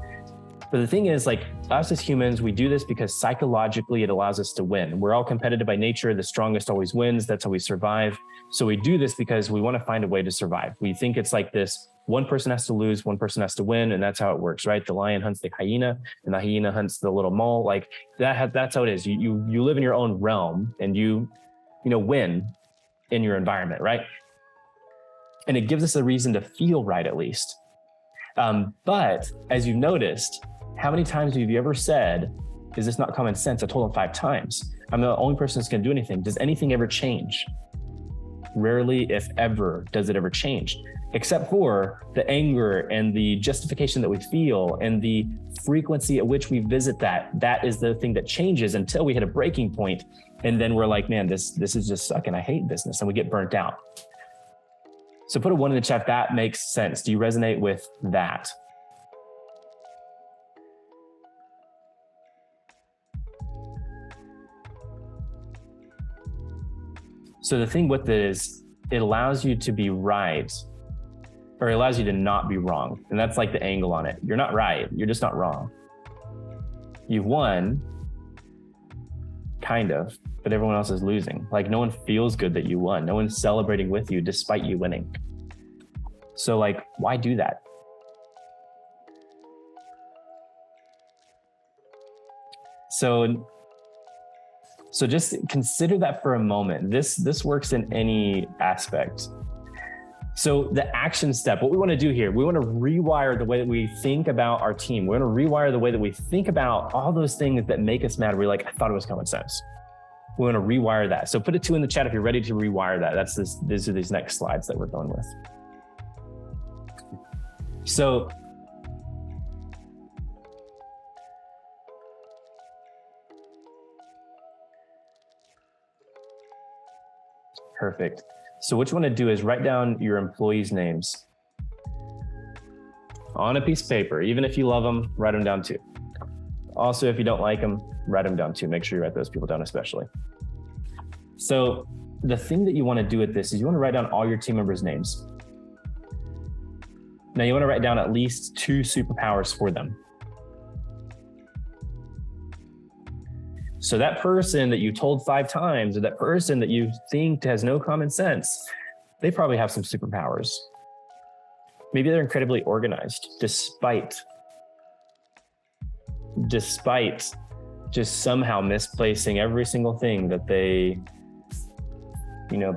But the thing is, us as humans, we do this because psychologically it allows us to win. We're all competitive by nature. The strongest always wins. That's how we survive. So we do this because we want to find a way to survive. We think it's this. One person has to lose, one person has to win, and that's how it works, right? The lion hunts the hyena, and the hyena hunts the little mole. That's how it is. You live in your own realm, and you win in your environment, right? And it gives us a reason to feel right, at least. But as you've noticed, how many times have you ever said, "Is this not common sense? I told him 5 times. I'm the only person that's going to do anything." Does anything ever change? Rarely, if ever, does it ever change. Except for the anger and the justification that we feel and the frequency at which we visit that is the thing that changes until we hit a breaking point. And then we're like, man, this is just sucking. I hate business, and we get burnt out. So put a 1 in the chat. That makes sense. Do you resonate with that? So the thing with it is it allows you to be right, or it allows you to not be wrong. And that's like the angle on it. You're not right. You're just not wrong. You've won, kind of, but everyone else is losing. Like no one feels good that you won. No one's celebrating with you despite you winning. So like, why do that? So just consider that for a moment. This works in any aspect. So the action step, what we want to do here, we want to rewire the way that we think about our team. We want to rewire the way that we think about all those things that make us mad. We're like, I thought it was common sense. We want to rewire that. So put a 2 in the chat if you're ready to rewire that. These are these next slides that we're going with. So perfect. So what you want to do is write down your employees' names on a piece of paper. Even if you love them, write them down too. Also, if you don't like them, write them down too. Make sure you write those people down especially. So the thing that you want to do with this is you want to write down all your team members' names. Now you want to write down at least 2 superpowers for them. So that person that you told 5 times, or that person that you think has no common sense, they probably have some superpowers. Maybe they're incredibly organized, despite just somehow misplacing every single thing that they,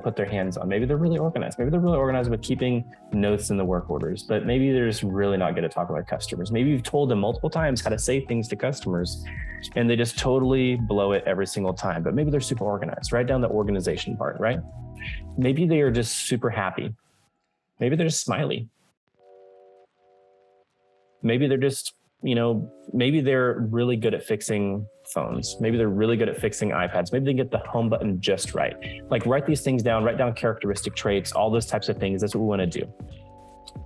put their hands on. Maybe they're really organized. Maybe they're really organized with keeping notes in the work orders, but maybe they're just really not good at talking about customers. Maybe you've told them multiple times how to say things to customers and they just totally blow it every single time, but maybe they're super organized. Write down the organization part, right? Maybe they are just super happy. Maybe they're just smiley. Maybe they're just, maybe they're really good at fixing phones. Maybe they're really good at fixing iPads. Maybe they get the home button just right. Like write these things down, write down characteristic traits, all those types of things. That's what we want to do.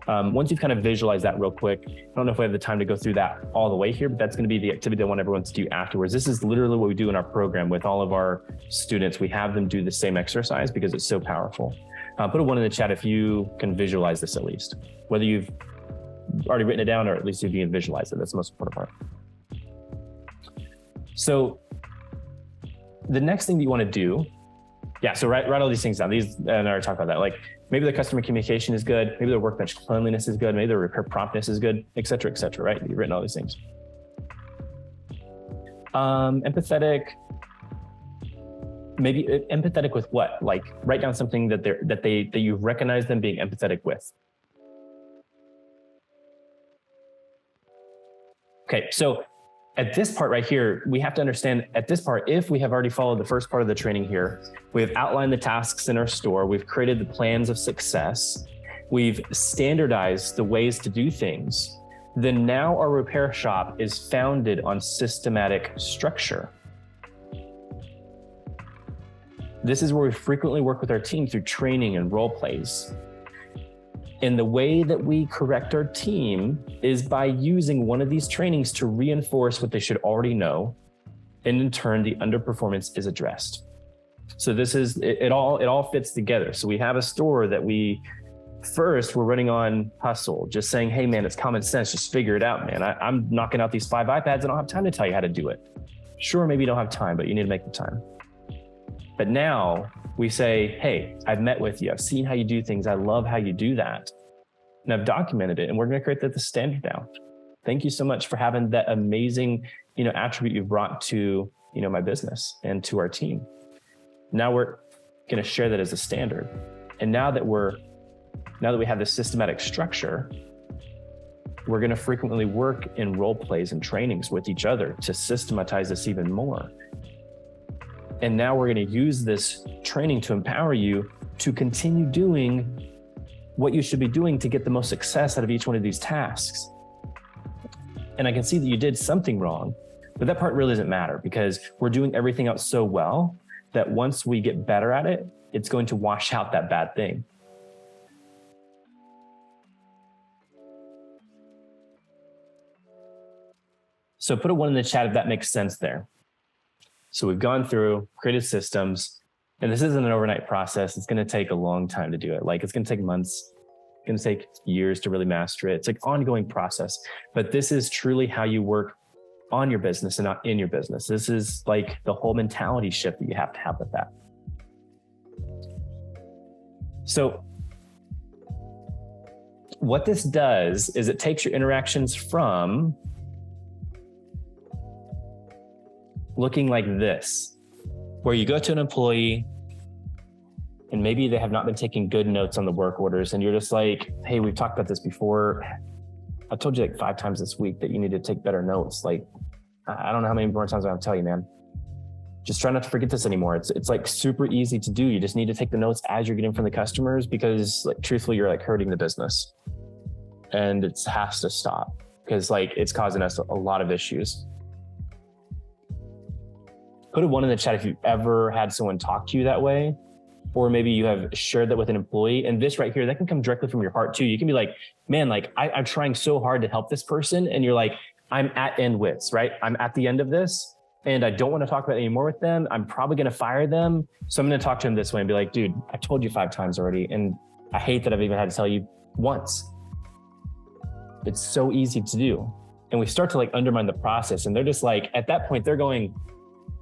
Once you've kind of visualized that real quick, I don't know if we have the time to go through that all the way here, but that's going to be the activity I want everyone to do afterwards. This is literally what we do in our program with all of our students. We have them do the same exercise because it's so powerful. Put a 1 in the chat if you can visualize this at least, whether you've already written it down or at least if you can visualize it. That's the most important part. So the next thing that you want to do, so write all these things down. And I already talked about that. Like maybe the customer communication is good. Maybe their workbench cleanliness is good. Maybe their repair promptness is good, et cetera, right? You've written all these things. Empathetic. Maybe empathetic with what? Like write down something that you recognize them being empathetic with. Okay, so at this part right here, we have to understand at this part, if we have already followed the first part of the training here, we have outlined the tasks in our store, we've created the plans of success, we've standardized the ways to do things, then now our repair shop is founded on systematic structure. This is where we frequently work with our team through training and role plays. And the way that we correct our team is by using one of these trainings to reinforce what they should already know. And in turn, the underperformance is addressed. So this is, it all fits together. So we have a store that we're running on hustle, just saying, hey man, it's common sense. Just figure it out, man. I'm knocking out these 5 iPads. I don't have time to tell you how to do it. Sure, maybe you don't have time, but you need to make the time. But now we say, hey, I've met with you. I've seen how you do things. I love how you do that. And I've documented it. And we're going to create the standard now. Thank you so much for having that amazing, attribute you've brought to, my business and to our team. Now we're going to share that as a standard. And now that we have this systematic structure, we're going to frequently work in role plays and trainings with each other to systematize this even more. And now we're going to use this training to empower you to continue doing what you should be doing to get the most success out of each one of these tasks. And I can see that you did something wrong, but that part really doesn't matter because we're doing everything else so well that once we get better at it, it's going to wash out that bad thing. So put a 1 in the chat if that makes sense there. So we've gone through, created systems, And this isn't an overnight process. It's going to take a long time to do it. Like it's going to take months, it's going to take years to really master it. It's like ongoing process, but this is truly how you work on your business and not in your business. This is like the whole mentality shift that you have to have with that. So what this does is it takes your interactions from looking like this, where you go to an employee and maybe they have not been taking good notes on the work orders. And you're just like, hey, we've talked about this before. I told you like 5 times this week that you need to take better notes. Like, I don't know how many more times I have to tell you, man. Just try not to forget this anymore. It's like super easy to do. You just need to take the notes as you're getting from the customers, because like truthfully, you're like hurting the business, and it has to stop because like it's causing us a lot of issues. Put a 1 in the chat if you've ever had someone talk to you that way, or maybe you have shared that with an employee. And this right here, that can come directly from your heart too. You can be like, man, like I'm trying so hard to help this person. And you're like, I'm at end wits, right? I'm at the end of this and I don't want to talk about it anymore with them. I'm probably going to fire them. So I'm going to talk to them this way and be like, dude, I told you 5 times already. And I hate that I've even had to tell you once. It's so easy to do. And we start to like undermine the process. And they're just like, at that point, they're going,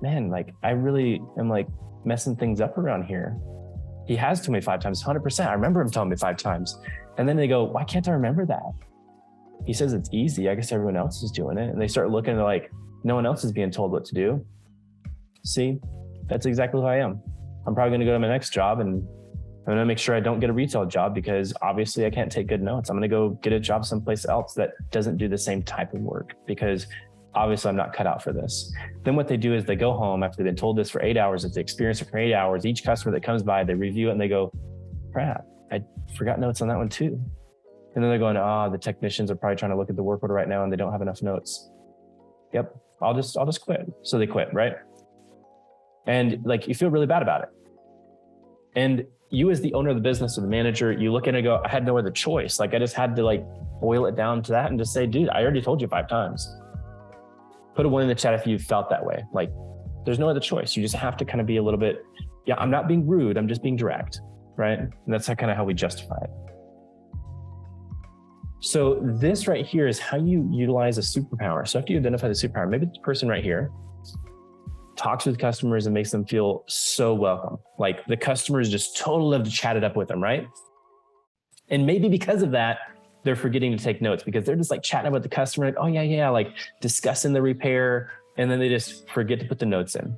man, like I really am like messing things up around here. He has told me 5 times, 100%. I remember him telling me 5 times. And then they go, why can't I remember that? He says it's easy. I guess everyone else is doing it. And they start looking at like, no one else is being told what to do. See, that's exactly who I am. I'm probably going to go to my next job and I'm going to make sure I don't get a retail job because obviously I can't take good notes. I'm going to go get a job someplace else that doesn't do the same type of work because obviously I'm not cut out for this. Then what they do is they go home after they've been told this for 8 hours. If they experience it for 8 hours, each customer that comes by, they review it and they go, crap, I forgot notes on that one too. And then they're going, the technicians are probably trying to look at the work order right now and they don't have enough notes. Yep, I'll just quit. So they quit, right? And like, you feel really bad about it. And you as the owner of the business or the manager, you look at it and go, I had no other choice. Like I just had to like boil it down to that and just say, dude, I already told you 5 times. Put a 1 in the chat if you felt that way. Like there's no other choice. You just have to kind of be a little bit, I'm not being rude. I'm just being direct, right? And that's kind of how we justify it. So this right here is how you utilize a superpower. So after you identify the superpower, maybe the person right here talks with customers and makes them feel so welcome. Like the customers just totally love to chat it up with them, right? And maybe because of that, they're forgetting to take notes because they're just like chatting about the customer, like, oh yeah, like discussing the repair. And then they just forget to put the notes in. And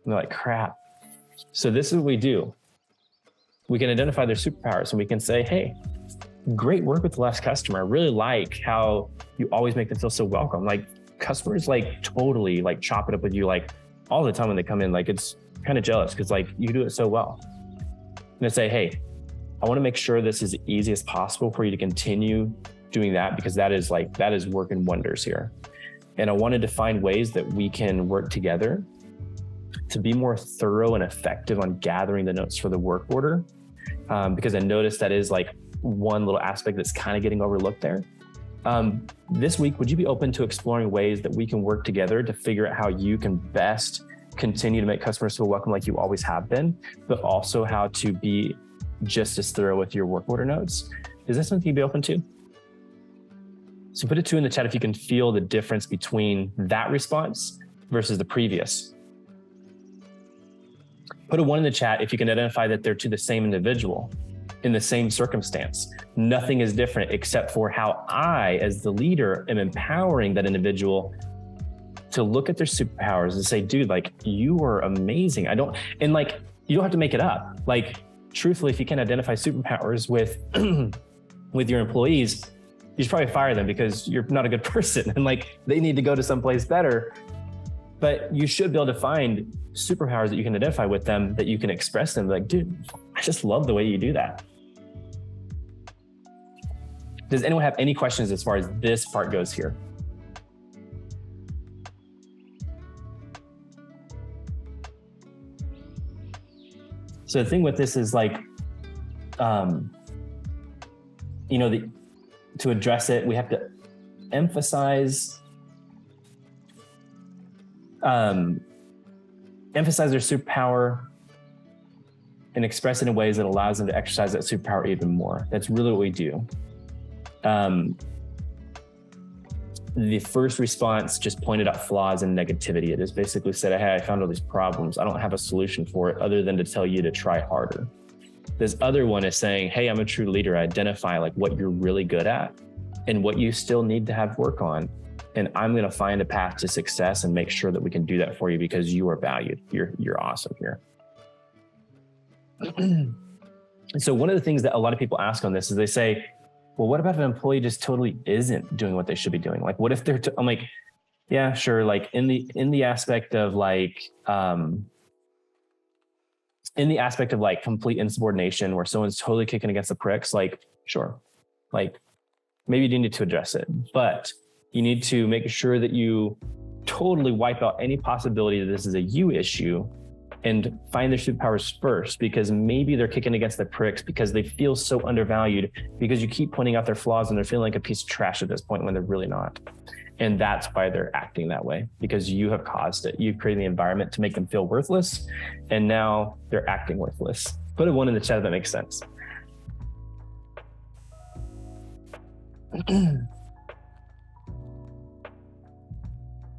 they're like, crap. So this is what we do. We can identify their superpowers and we can say, hey, great work with the last customer. I really like how you always make them feel so welcome. Like customers like totally like chop it up with you like all the time when they come in. Like it's kind of jealous because like you do it so well. And I say, hey, I want to make sure this is as easy as possible for you to continue doing that because that is working wonders here. And I wanted to find ways that we can work together to be more thorough and effective on gathering the notes for the work order. Because I noticed that is like one little aspect that's kind of getting overlooked there. This week, would you be open to exploring ways that we can work together to figure out how you can best continue to make customers feel welcome like you always have been, but also how to be just as thorough with your work order notes? Is that something you'd be open to? So put a 2 in the chat if you can feel the difference between that response versus the previous. Put a 1 in the chat if you can identify that they're to the same individual in the same circumstance. Nothing is different except for how I, as the leader, am empowering that individual to look at their superpowers and say, dude, like you are amazing. You don't have to make it up. Like, truthfully, if you can identify superpowers with your employees, you should probably fire them because you're not a good person and like they need to go to someplace better. But you should be able to find superpowers that you can identify with them, that you can express them. Like, dude, I just love the way you do that. Does anyone have any questions as far as this part goes here? So the thing with this is like, to address it, we have to emphasize their superpower and express it in ways that allows them to exercise that superpower even more. That's really what we do. The first response just pointed out flaws and negativity. It just basically said, hey, I found all these problems. I don't have a solution for it other than to tell you to try harder. This other one is saying, hey, I'm a true leader. I identify like what you're really good at and what you still need to have work on. And I'm going to find a path to success and make sure that we can do that for you because you are valued. You're awesome here. So one of the things that a lot of people ask on this is they say, well, what about if an employee just totally isn't doing what they should be doing? Like, what if they're, I'm like, yeah, sure. Like in the aspect of like, complete insubordination where someone's totally kicking against the pricks, like, sure. Like maybe you need to address it, but you need to make sure that you totally wipe out any possibility that this is a you issue and find their superpowers first, because maybe they're kicking against the pricks because they feel so undervalued because you keep pointing out their flaws and they're feeling like a piece of trash at this point when they're really not. And that's why they're acting that way, because you have caused it. You've created the environment to make them feel worthless, and now they're acting worthless. Put a 1 in the chat if that makes sense.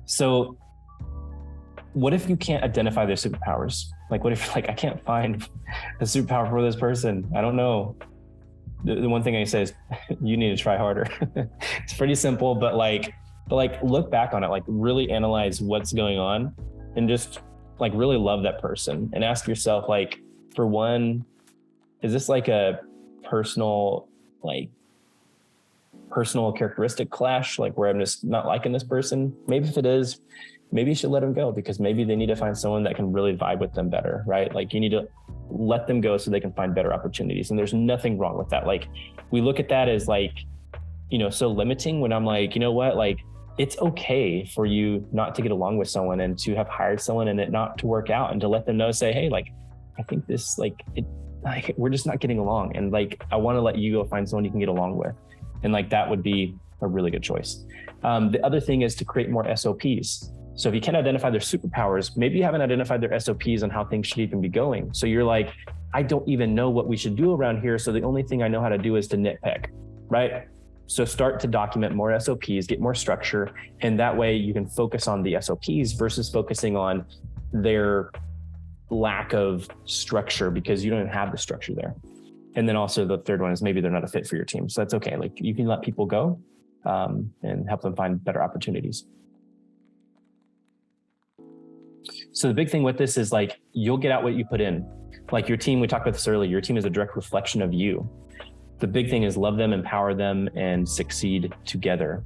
So what if you can't identify their superpowers? Like, what if like, I can't find a superpower for this person? I don't know. The one thing I say is you need to try harder. It's pretty simple, but look back on it, like really analyze what's going on and just like really love that person and ask yourself, like, for one, is this like a personal characteristic clash, like where I'm just not liking this person? Maybe if it is, maybe you should let them go because maybe they need to find someone that can really vibe with them better, right? Like you need to let them go so they can find better opportunities. And there's nothing wrong with that. Like we look at that as like, so limiting when I'm like, you know what, like it's okay for you not to get along with someone and to have hired someone and it not to work out, and to let them know, say, hey, like, I think this, we're just not getting along. And like, I want to let you go find someone you can get along with. And like, that would be a really good choice. The other thing is to create more SOPs. So if you can't identify their superpowers, maybe you haven't identified their SOPs on how things should even be going. So you're like, I don't even know what we should do around here. So the only thing I know how to do is to nitpick, right? So start to document more SOPs, get more structure. And that way you can focus on the SOPs versus focusing on their lack of structure because you don't have the structure there. And then also the third one is maybe they're not a fit for your team. So that's okay. Like you can let people go and help them find better opportunities. So the big thing with this is like, you'll get out what you put in. Like your team, we talked about this earlier, your team is a direct reflection of you. The big thing is love them, empower them, and succeed together.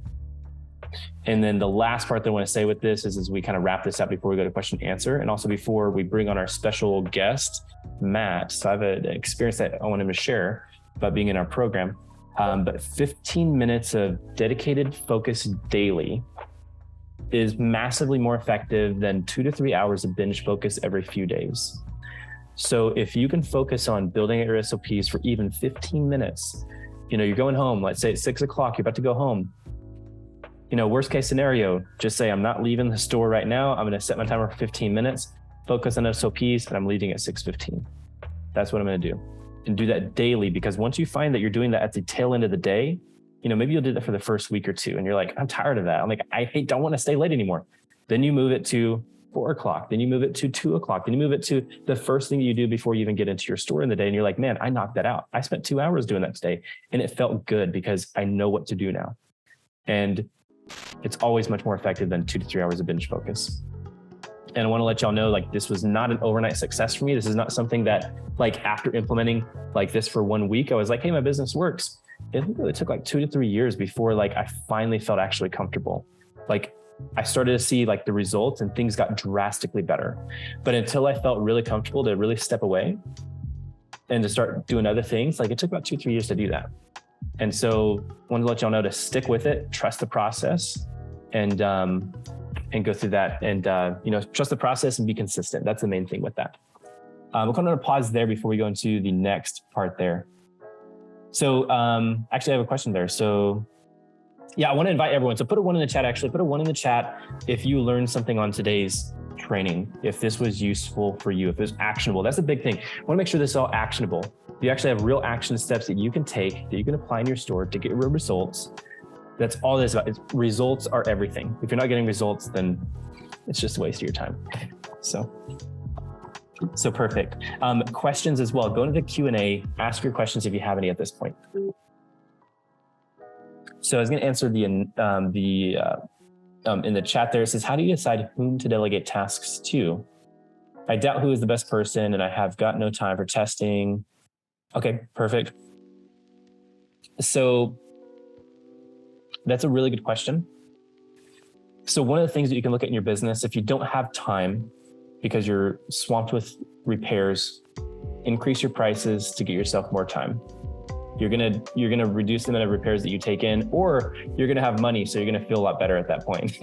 And then the last part that I want to say with this is as we kind of wrap this up before we go to question and answer, and also before we bring on our special guest, Matt. So I have an experience that I want him to share about being in our program. But 15 minutes of dedicated focus daily is massively more effective than 2 to 3 hours of binge focus every few days. So if you can focus on building your SOPs for even 15 minutes, you're going home, let's say it's 6 o'clock, you're about to go home. Worst case scenario, just say, I'm not leaving the store right now. I'm going to set my timer for 15 minutes, focus on SOPs, and I'm leaving at 6:15. That's what I'm going to do. And do that daily, because once you find that you're doing that at the tail end of the day, maybe you'll do that for the first week or two and you're like, I'm tired of that. I'm like, don't want to stay late anymore. Then you move it to 4 o'clock. Then you move it to 2 o'clock. Then you move it to the first thing you do before you even get into your store in the day. And you're like, man, I knocked that out. I spent 2 hours doing that today and it felt good because I know what to do now. And it's always much more effective than 2 to 3 hours of binge focus. And I want to let y'all know, like, this was not an overnight success for me. This is not something that, like, after implementing like this for 1 week, I was like, hey, my business works. It really took like 2 to 3 years before like I finally felt actually comfortable. Like I started to see like the results and things got drastically better. But until I felt really comfortable to really step away and to start doing other things, like it took about 2 or 3 years to do that. And so I wanted to let y'all know to stick with it, trust the process, and go through that, and trust the process and be consistent. That's the main thing with that. We're going to pause there before we go into the next part there. So actually I have a question there. So yeah, I want to invite everyone. So put a 1 in the chat, actually put a 1 in the chat if you learned something on today's training, if this was useful for you, if it was actionable. That's the big thing. I want to make sure this is all actionable. You actually have real action steps that you can take, that you can apply in your store to get real results. That's all this is about. Results are everything. If you're not getting results, then it's just a waste of your time. So perfect. Questions as well. Go into the Q&A, ask your questions if you have any at this point. So I was going to answer in the chat there. It says, how do you decide whom to delegate tasks to? I doubt who is the best person, and I have got no time for testing. Okay, perfect. So that's a really good question. So one of the things that you can look at in your business, if you don't have time because you're swamped with repairs, increase your prices to get yourself more time. You're gonna reduce the amount of repairs that you take in, or you're gonna have money, so you're gonna feel a lot better at that point.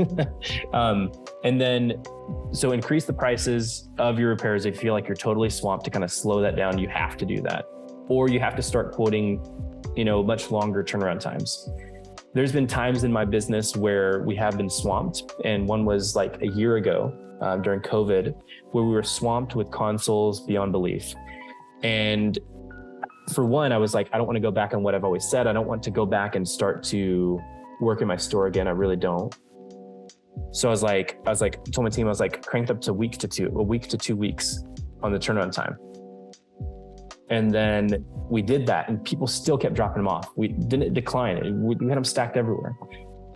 And then, so increase the prices of your repairs if you feel like you're totally swamped. To kind of slow that down, you have to do that, or you have to start quoting, much longer turnaround times. There's been times in my business where we have been swamped, and one was like a year ago during COVID, where we were swamped with consoles beyond belief. And for one, I was like, I don't want to go back on what I've always said. I don't want to go back and start to work in my store again. I really don't. So I was like, told my team, I was like, cranked up to a week to 2 weeks on the turnaround time. And then we did that, and people still kept dropping them off. We didn't decline. We had them stacked everywhere.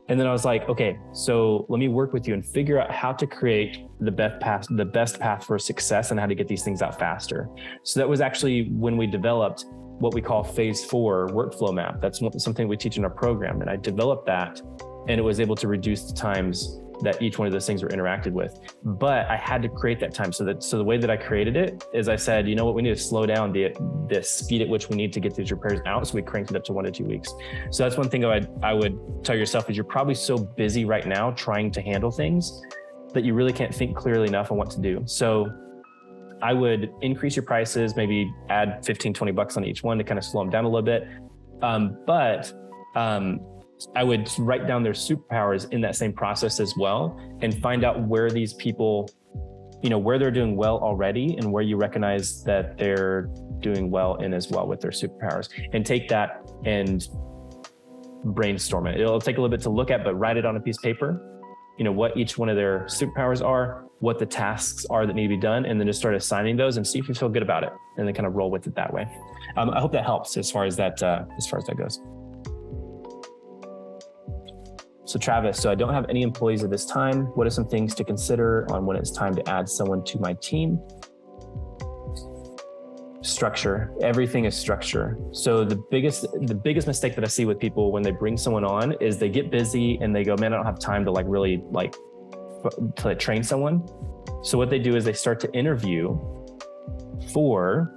And then I was like, okay, so let me work with you and figure out how to create the best path for success and how to get these things out faster. So that was actually when we developed what we call phase 4 workflow map. That's something we teach in our program. And I developed that, and it was able to reduce the times that each one of those things were interacted with. But I had to create that time. So the way that I created it is I said, you know what, we need to slow down the speed at which we need to get these repairs out. So we cranked it up to 1 to 2 weeks. So that's one thing I would tell yourself, is you're probably so busy right now trying to handle things that you really can't think clearly enough on what to do. So I would increase your prices, maybe add 15, 20 bucks on each one to kind of slow them down a little bit. But I would write down their superpowers in that same process as well, and find out where these people, where they're doing well already, and where you recognize that they're doing well in as well with their superpowers, and take that and brainstorm it. It'll take a little bit to look at, but write it on a piece of paper, what each one of their superpowers are, what the tasks are that need to be done, and then just start assigning those and see if you feel good about it, and then kind of roll with it that way. I hope that helps as far as that goes. So Travis, I don't have any employees at this time. What are some things to consider on when it's time to add someone to my team? Structure. Everything is structure. So the biggest mistake that I see with people when they bring someone on is they get busy and they go, man, I don't have time to really train someone. So what they do is they start to interview for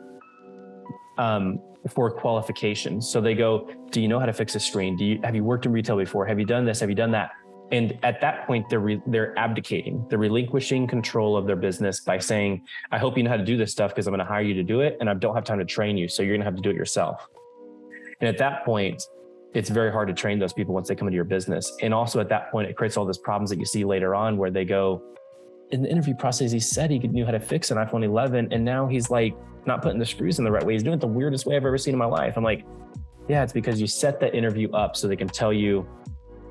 qualifications. So they go, do you know how to fix a screen? Have you worked in retail before? Have you done this? Have you done that? And at that point, they're abdicating. They're relinquishing control of their business by saying, I hope you know how to do this stuff because I'm going to hire you to do it, and I don't have time to train you, so you're going to have to do it yourself. And at that point, it's very hard to train those people once they come into your business. And also at that point, it creates all those problems that you see later on, where they go, in the interview process, he said he knew how to fix an iPhone 11, and now he's like not putting the screws in the right way. He's doing it the weirdest way I've ever seen in my life. I'm like, yeah, it's because you set that interview up so they can tell you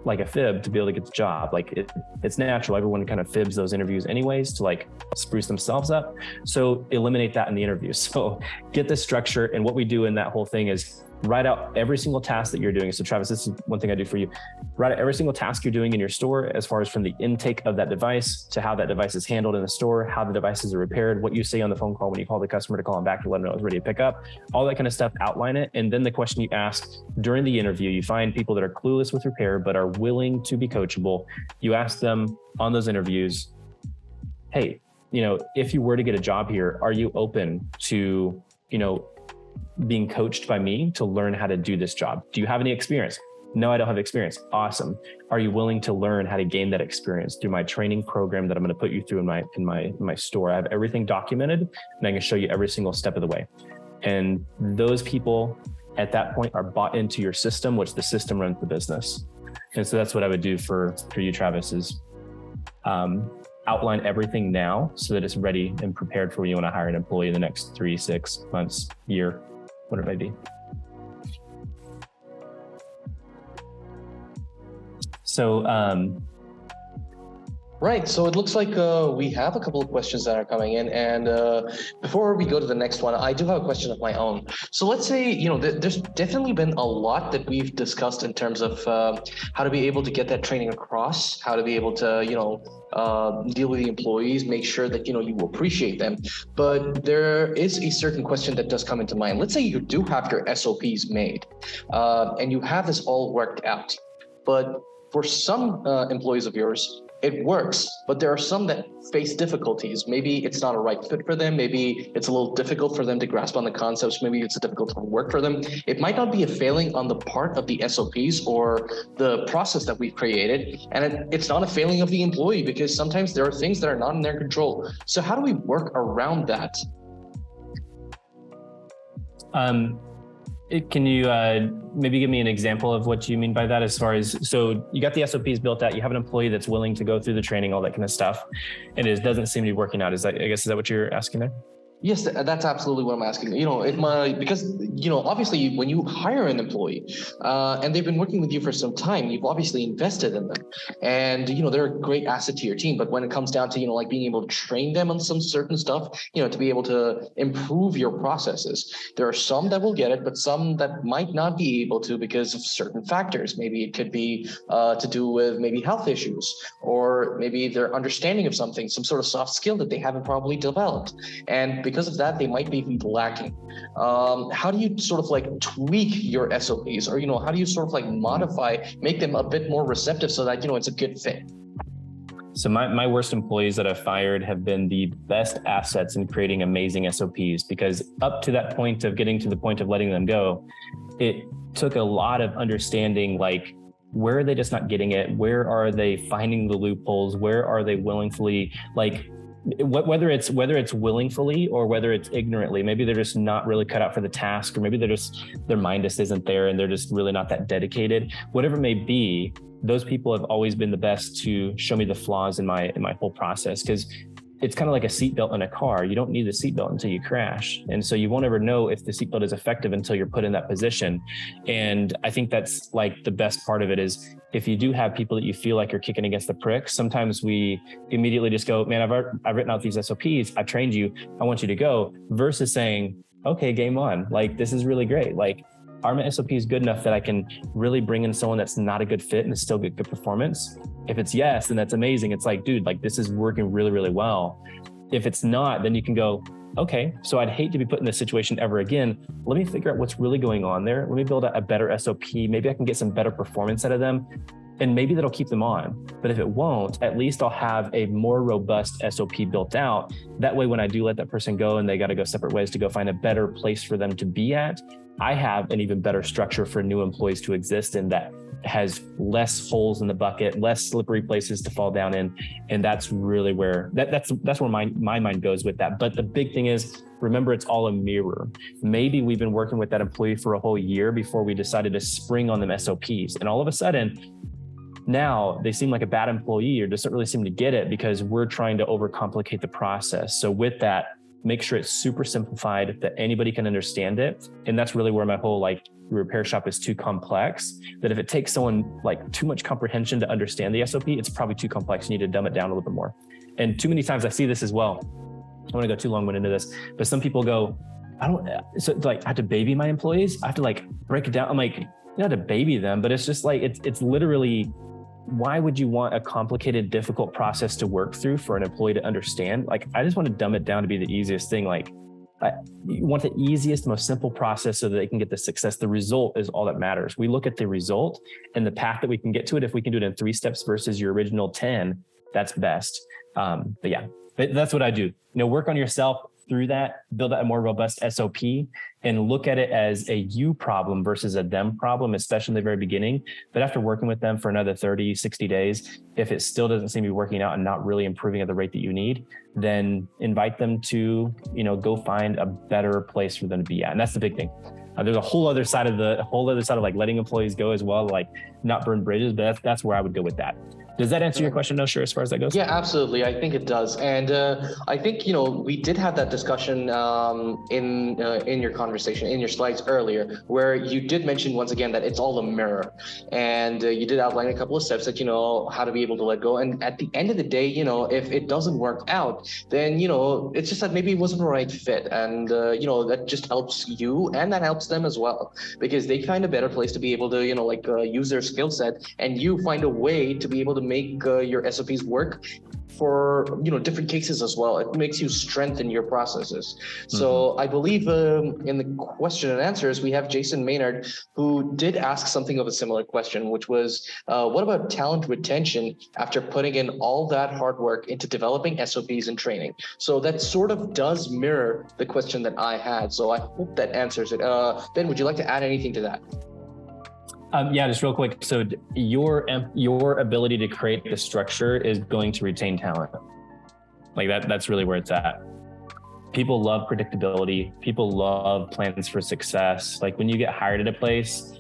like a fib to be able to get the job. Like it's natural. Everyone kind of fibs those interviews anyways to like spruce themselves up. So eliminate that in the interview. So get the structure. And what we do in that whole thing is write out every single task that you're doing. So Travis, this is one thing I do for you. Write out every single task you're doing in your store, as far as from the intake of that device to how that device is handled in the store, how the devices are repaired, what you say on the phone call when you call the customer to call them back to let them know it's ready to pick up, all that kind of stuff, outline it. And then the question you ask during the interview, you find people that are clueless with repair, but are willing to be coachable. You ask them on those interviews, hey, if you were to get a job here, are you open to, being coached by me to learn how to do this job? Do you have any experience? No, I don't have experience. Awesome. Are you willing to learn how to gain that experience through my training program that I'm going to put you through in my store? I have everything documented, and I can show you every single step of the way. And those people at that point are bought into your system, which the system runs the business. And so that's what I would do for you, Travis, is I outline everything now so that it's ready and prepared for when you want to hire an employee in the next 3, 6 months, year, whatever it may be. So,
right. So it looks like we have a couple of questions that are coming in. And before we go to the next one, I do have a question of my own. So let's say, there's definitely been a lot that we've discussed in terms of how to be able to get that training across, how to be able to, deal with the employees, make sure that, you appreciate them. But there is a certain question that does come into mind. Let's say you do have your SOPs made and you have this all worked out. But for some employees of yours, it works, but there are some that face difficulties. Maybe it's not a right fit for them. Maybe it's a little difficult for them to grasp on the concepts. Maybe it's difficult to work for them. It might not be a failing on the part of the SOPs or the process that we've created. And it's not a failing of the employee because sometimes there are things that are not in their control. So how do we work around that?
Can you maybe give me an example of what you mean by that as far as, so you got the SOPs built out, you have an employee that's willing to go through the training, all that kind of stuff, and it doesn't seem to be working out. Is that what you're asking there?
Yes, that's absolutely what I'm asking. Because obviously when you hire an employee and they've been working with you for some time, you've obviously invested in them, and they're a great asset to your team. But when it comes down to like being able to train them on some certain stuff, to be able to improve your processes, there are some that will get it, but some that might not be able to because of certain factors. Maybe it could be to do with maybe health issues, or maybe their understanding of something, some sort of soft skill that they haven't probably developed, and because of that, they might be lacking. How do you sort of like tweak your SOPs, or how do you sort of like modify, make them a bit more receptive so that it's a good fit?
So my worst employees that I've fired have been the best assets in creating amazing SOPs, because up to that point of getting to the point of letting them go, it took a lot of understanding, like, where are they just not getting it? Where are they finding the loopholes? Where are they willingly, like, whether it's willingly or whether it's ignorantly, maybe they're just not really cut out for the task, or maybe their mind just isn't there and they're just really not that dedicated. Whatever it may be, those people have always been the best to show me the flaws in my whole process, because it's kind of like a seatbelt in a car. You don't need the seatbelt until you crash. And so you won't ever know if the seatbelt is effective until you're put in that position. And I think that's like the best part of it is, if you do have people that you feel like you're kicking against the pricks, sometimes we immediately just go, man, I've written out these SOPs, I've trained you, I want you to go, versus saying, okay, game on. Like, this is really great. Like, are my SOPs good enough that I can really bring in someone that's not a good fit and still get good performance? If it's yes, then that's amazing. It's like, dude, like, this is working really, really well. If it's not, then you can go, okay, so I'd hate to be put in this situation ever again. Let me figure out what's really going on there. Let me build a better SOP. Maybe I can get some better performance out of them, and maybe that'll keep them on. But if it won't, at least I'll have a more robust SOP built out. That way, when I do let that person go and they got to go separate ways to go find a better place for them to be at, I have an even better structure for new employees to exist in that has less holes in the bucket, less slippery places to fall down in. And that's really where that's where my mind goes with that. But the big thing is, remember, it's all a mirror. Maybe we've been working with that employee for a whole year before we decided to spring on them SOPs. And all of a sudden, now they seem like a bad employee or doesn't really seem to get it because we're trying to overcomplicate the process. So with that, make sure it's super simplified that anybody can understand it. And that's really where my whole repair shop is too complex, that if it takes someone too much comprehension to understand the SOP, it's probably too complex. You need to dumb it down a little bit more. And too many times I see this as well. I don't want to go too long into this, but some people go, I have to baby my employees. I have to break it down. I'm like, you don't have to baby them, but it's just it's literally, why would you want a complicated, difficult process to work through for an employee to understand? I just want to dumb it down to be the easiest thing. You want the easiest, most simple process so that they can get the success. The result is all that matters. We look at the result and the path that we can get to it. If we can do it in 3 steps versus your original 10, that's best. But that's what I do. Work on yourself through that, build out a more robust SOP, and look at it as a you problem versus a them problem, especially in the very beginning. But after working with them for another 30, 60 days, if it still doesn't seem to be working out and not really improving at the rate that you need, then invite them to, go find a better place for them to be at. And that's the big thing. There's a whole other side of letting employees go as well, not burn bridges, but that's where I would go with that. Does that answer your question? No, sure, as far as that goes?
Yeah, absolutely. I think it does. And I think, we did have that discussion in your conversation, in your slides earlier, where you did mention once again that it's all a mirror. And you did outline a couple of steps that, how to be able to let go. And at the end of the day, if it doesn't work out, then, it's just that maybe it wasn't the right fit. And, that just helps you and that helps them as well, because they find a better place to be able to, use their skill set, and you find a way to be able to make your SOPs work for different cases as well. It makes you strengthen your processes. So I believe in the question and answers, we have Jason Maynard, who did ask something of a similar question, which was, what about talent retention after putting in all that hard work into developing SOPs and training? So that sort of does mirror the question that I had. So I hope that answers it. Ben, would you like to add anything to that?
Yeah, just real quick. So your ability to create the structure is going to retain talent. Like that's really where it's at. People love predictability. People love plans for success. Like when you get hired at a place,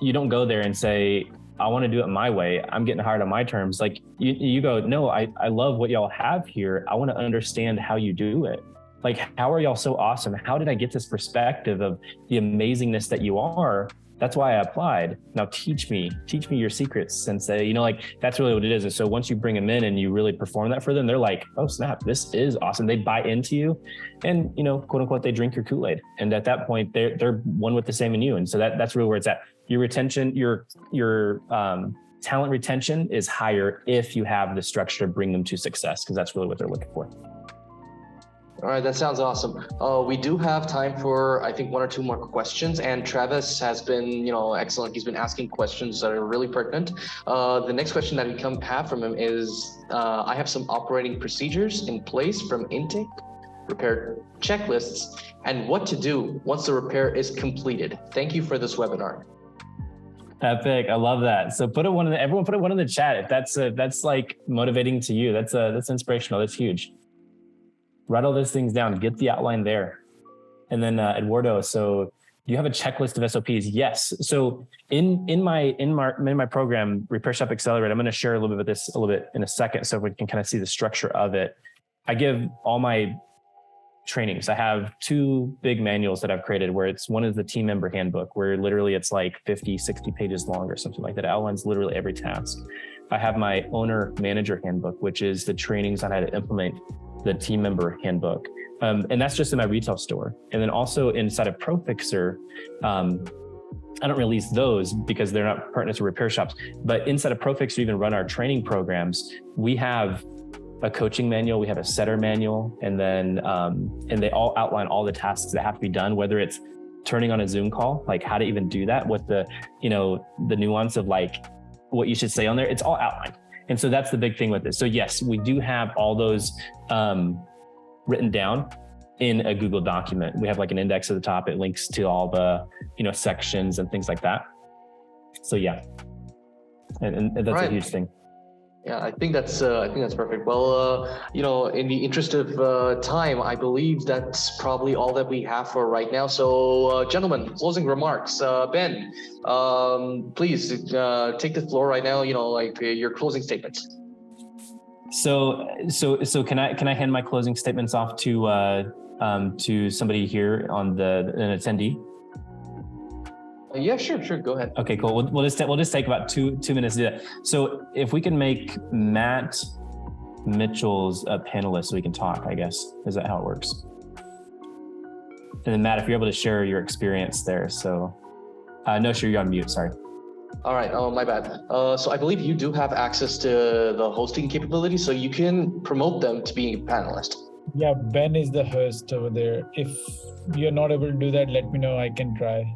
you don't go there and say, I want to do it my way. I'm getting hired on my terms. Like you go, no, I love what y'all have here. I want to understand how you do it. Like, how are y'all so awesome? How did I get this perspective of the amazingness that you are? That's why I applied. Now teach me your secrets, sensei. That's really what it is. And so once you bring them in and you really perform that for them, they're like, oh snap, this is awesome. They buy into you, and quote unquote, they drink your Kool-Aid. And at that point, they're one with the same in you. And so that's really where it's at. Your retention, your talent retention is higher if you have the structure to bring them to success, because that's really what they're looking for.
All right, that sounds awesome. We do have time for, I think, one or two more questions. And Travis has been, excellent. He's been asking questions that are really pertinent. The next question that we have from him is, I have some operating procedures in place from intake, repair checklists, and what to do once the repair is completed. Thank you for this webinar.
Epic. I love that. So everyone put one in the chat. If that's like motivating to you, that's inspirational. That's huge. Write all those things down, get the outline there. And then Eduardo, so do you have a checklist of SOPs? Yes. So in my program, Repair Shop Accelerate, I'm going to share a little bit of this in a second, so we can kind of see the structure of it. I give all my trainings. I have two big manuals that I've created, where one is the team member handbook, where literally it's like 50, 60 pages long or something like that. It outlines literally every task. I have my owner manager handbook, which is the trainings on how to implement the team member handbook. And that's just in my retail store. And then also inside of ProFixerr, I don't release those because they're not partners with repair shops, but inside of ProFixerr, even run our training programs. We have a coaching manual, we have a setter manual, and then, and they all outline all the tasks that have to be done, whether it's turning on a Zoom call, like how to even do that with the nuance of like what you should say on there. It's all outlined. And so that's the big thing with this. So yes, we do have all those written down in a Google document. We have like an index at the top. It links to all the, sections and things like that. So yeah, and that's right. A huge thing.
Yeah, I think that's perfect. Well, in the interest of time, I believe that's probably all that we have for right now. So, gentlemen, closing remarks. Ben, please take the floor right now. Your closing statements.
So can I hand my closing statements off to somebody here on an attendee?
Yeah, sure. Go ahead.
Okay, cool. We'll just take about two minutes to do that. So if we can make Matt Mitchell's a panelist so we can talk, I guess. Is that how it works? And then Matt, if you're able to share your experience there. So no, sure, you're on mute, sorry.
All right, my bad. So I believe you do have access to the hosting capability, so you can promote them to being a panelist.
Yeah, Ben is the host over there. If you're not able to do that, let me know, I can try.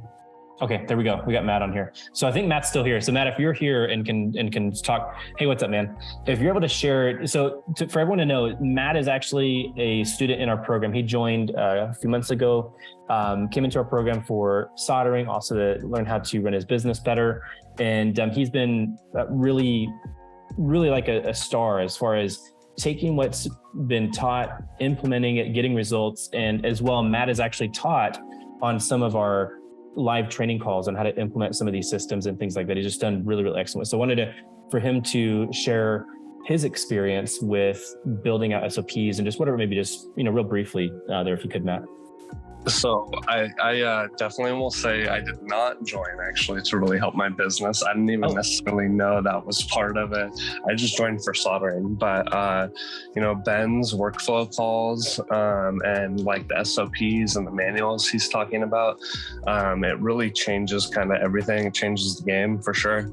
Okay, there we go. We got Matt on here. So I think Matt's still here. So Matt, if you're here and can talk, hey, what's up, man? If you're able to share, for everyone to know, Matt is actually a student in our program. He joined a few months ago, came into our program for soldering, also to learn how to run his business better. And he's been really like a star as far as taking what's been taught, implementing it, getting results. And as well, Matt has actually taught on some of our live training calls on how to implement some of these systems and things like that. He's just done really, really excellent. So I wanted for him to share his experience with building out SOPs and just whatever, maybe just, real briefly there, if you could, Matt.
So I definitely will say I did not join actually to really help my business. I didn't even necessarily know that was part of it. I just joined for soldering, but Ben's workflow calls and like the SOPs and the manuals he's talking about, it really changes kind of everything. It changes the game for sure.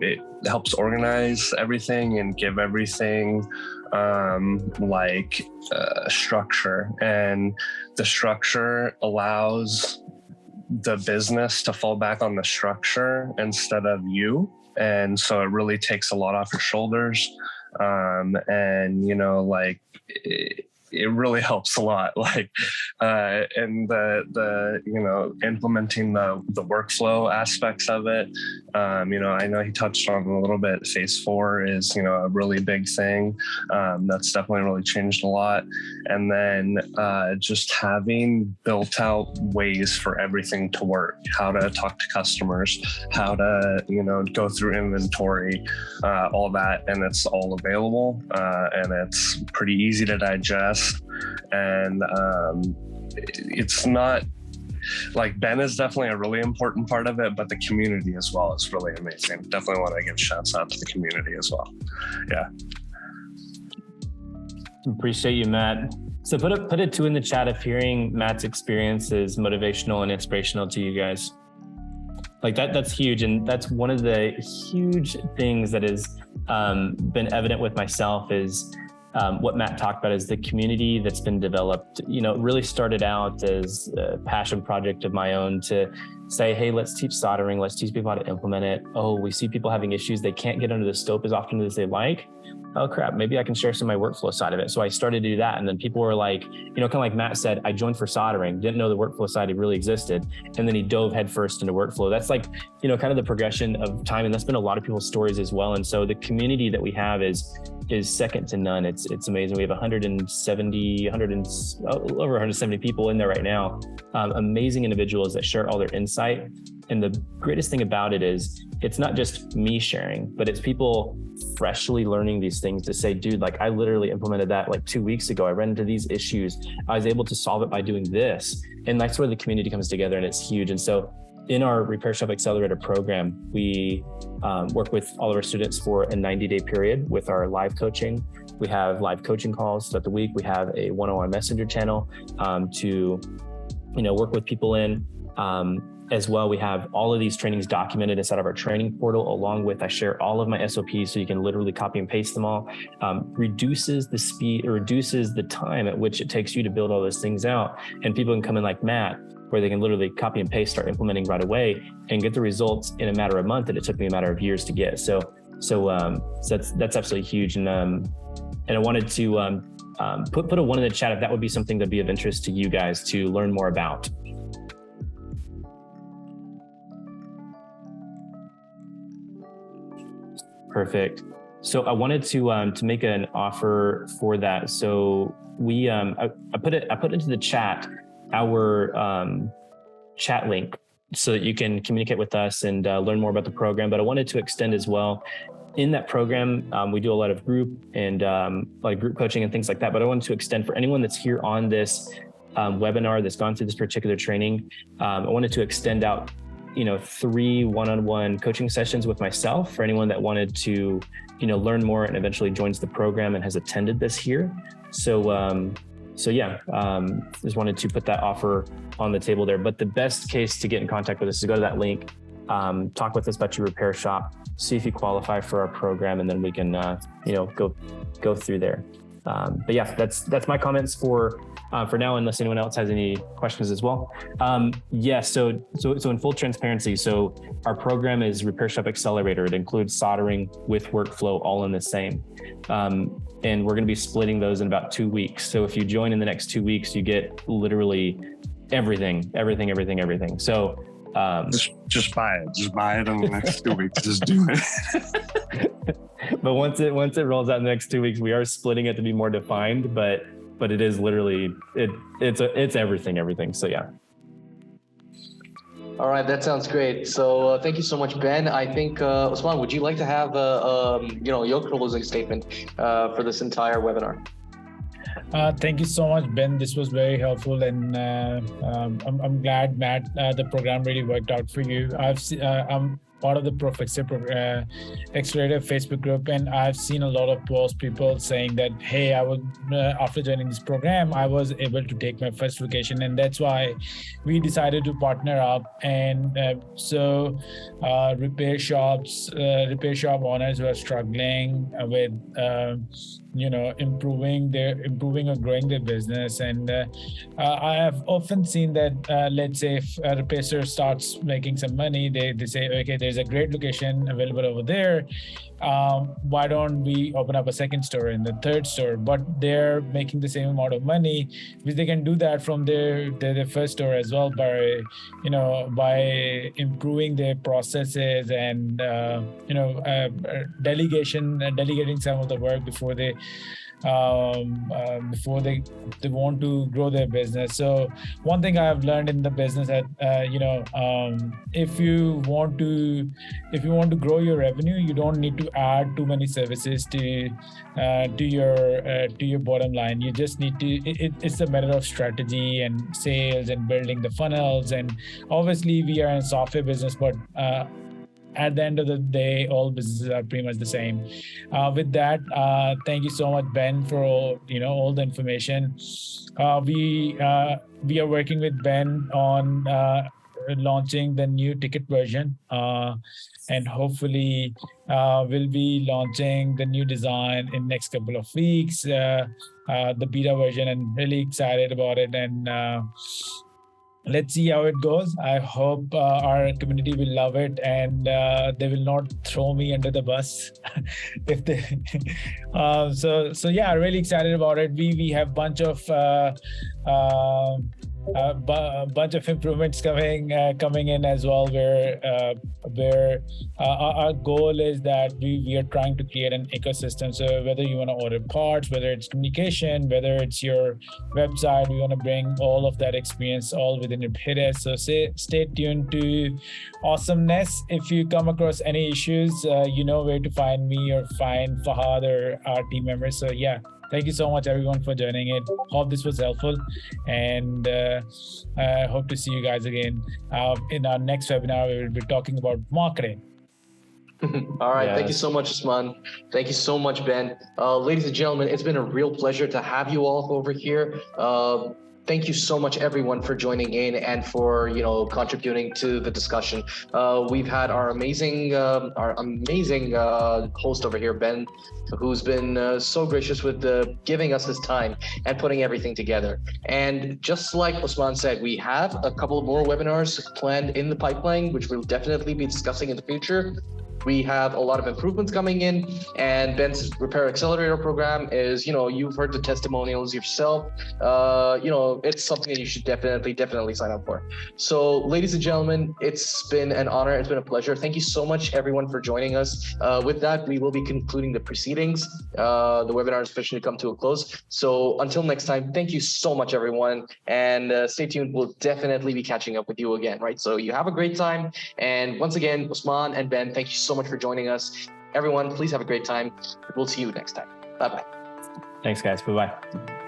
It helps organize everything and give everything structure, and the structure allows the business to fall back on the structure instead of you. And so it really takes a lot off your shoulders. It really helps a lot. And the implementing the workflow aspects of it. I know he touched on a little bit. Phase 4 is, a really big thing. That's definitely really changed a lot. And then just having built out ways for everything to work, how to talk to customers, how to, go through inventory, all that. And it's all available and it's pretty easy to digest. And it's not like Ben is definitely a really important part of it, but the community as well is really amazing. Definitely want to give shouts out to the community as well. Yeah.
Appreciate you, Matt. So put a 2 in the chat if hearing Matt's experience is motivational and inspirational to you guys. Like that's huge. And that's one of the huge things that has been evident with myself is what Matt talked about is the community that's been developed. It really started out as a passion project of my own to say, hey, let's teach soldering. Let's teach people how to implement it. Oh, we see people having issues. They can't get under the scope as often as they like. Oh crap, maybe I can share some of my workflow side of it. So I started to do that. And then people were like, kind of like Matt said, I joined for soldering, didn't know the workflow side really existed. And then he dove headfirst into workflow. That's like, kind of the progression of time. And that's been a lot of people's stories as well. And so the community that we have is second to none. It's amazing. We have over 170 people in there right now. Amazing individuals that share all their insight. And the greatest thing about it is it's not just me sharing, but it's people freshly learning these things to say, dude, like I literally implemented that like 2 weeks ago. I ran into these issues. I was able to solve it by doing this. And that's where the community comes together, and it's huge. And so in our Repair Shop Accelerator program, we work with all of our students for a 90-day period with our live coaching. We have live coaching calls throughout the week. We have a one-on-one messenger channel to work with people in. As well, we have all of these trainings documented inside of our training portal, along with I share all of my SOPs so you can literally copy and paste them all. Reduces the speed, or reduces the time at which it takes you to build all those things out. And people can come in like Matt, where they can literally copy and paste, start implementing right away and get the results in a matter of months that it took me a matter of years to get. So that's absolutely huge. And I wanted to put a 1 in the chat if that would be something that'd be of interest to you guys to learn more about. Perfect. So I wanted to make an offer for that. So we I put into the chat our chat link so that you can communicate with us and learn more about the program. But I wanted to extend as well. In that program, we do a lot of group and like group coaching and things like that. But I wanted to extend for anyone that's here on this webinar that's gone through this particular training. I wanted to extend out 3 one-on-one coaching sessions with myself for anyone that wanted to, learn more and eventually joins the program and has attended this year. So just wanted to put that offer on the table there. But the best case to get in contact with us is to go to that link, talk with us about your repair shop, see if you qualify for our program, and then we can, go through there. But yeah, that's my comments for now, unless anyone else has any questions as well. So in full transparency, so our program is Repair Shop Accelerator. It includes soldering with workflow all in the same. And we're going to be splitting those in about 2 weeks. So if you join in the next 2 weeks, you get literally everything. So
just buy it. Just buy it in the next 2 weeks. Just do it.
But once it rolls out in the next 2 weeks, we are splitting it to be more defined, but it is literally, it's everything. So yeah.
All right, that sounds great. So thank you so much, Ben. I think Usman, would you like to have your closing statement for this entire webinar?
Thank you so much, Ben. This was very helpful, and I'm glad, Matt, the program really worked out for you. I'm part of the ProFixerr Accelerator Facebook group, and I've seen a lot of posts, people saying that, hey, I would after joining this program, I was able to take my first vacation, and that's why we decided to partner up. And so repair shop owners who are struggling with improving or growing their business. And I have often seen that, let's say if a RepairDesk starts making some money, they say, okay, there's a great location available over there. Why don't we open up a second store and the third store? But they're making the same amount of money, which they can do that from their first store as well by improving their processes and delegating some of the work before they want to grow their business. So one thing I have learned in the business that if you want to grow your revenue, you don't need to add too many services to your bottom line. You just need to. It's a matter of strategy and sales and building the funnels. And obviously, we are in software business, but at the end of the day, all businesses are pretty much the same. With that, thank you so much, Ben, for all the information. We are working with Ben on launching the new ticket version, and hopefully we'll be launching the new design in next couple of weeks, the beta version, and really excited about it. And let's see how it goes. I hope our community will love it, and they will not throw me under the bus if they. So yeah, really excited about it. We have bunch of improvements coming in as well, where our goal is that we are trying to create an ecosystem. So whether you want to order parts, whether it's communication, whether it's your website, we want to bring all of that experience all within RepairDesk. So stay tuned to awesomeness. If you come across any issues, you know where to find me or find Fahad or our team members. So yeah, thank you so much, everyone, for joining it. Hope this was helpful, and I hope to see you guys again in our next webinar. We will be talking about marketing.
All right.
Yes.
Thank you so much, Usman. Thank you so much, Ben. Ladies and gentlemen, it's been a real pleasure to have you all over here. Thank you so much, everyone, for joining in and for contributing to the discussion. We've had our amazing host over here, Ben, who's been so gracious with giving us his time and putting everything together. And just like Usman said, we have a couple of more webinars planned in the pipeline, which we'll definitely be discussing in the future. We have a lot of improvements coming in, and Ben's Repair Accelerator program is, you've heard the testimonials yourself. It's something that you should definitely sign up for. So, ladies and gentlemen, it's been an honor. It's been a pleasure. Thank you so much, everyone, for joining us. With that, we will be concluding the proceedings. The webinar has officially come to a close. So until next time, thank you so much, everyone. And stay tuned. We'll definitely be catching up with you again, right? So you have a great time. And once again, Usman and Ben, thank you so much for joining us. Everyone, please have a great time. We'll see you next time. Bye-bye.
Thanks, guys. Bye-bye.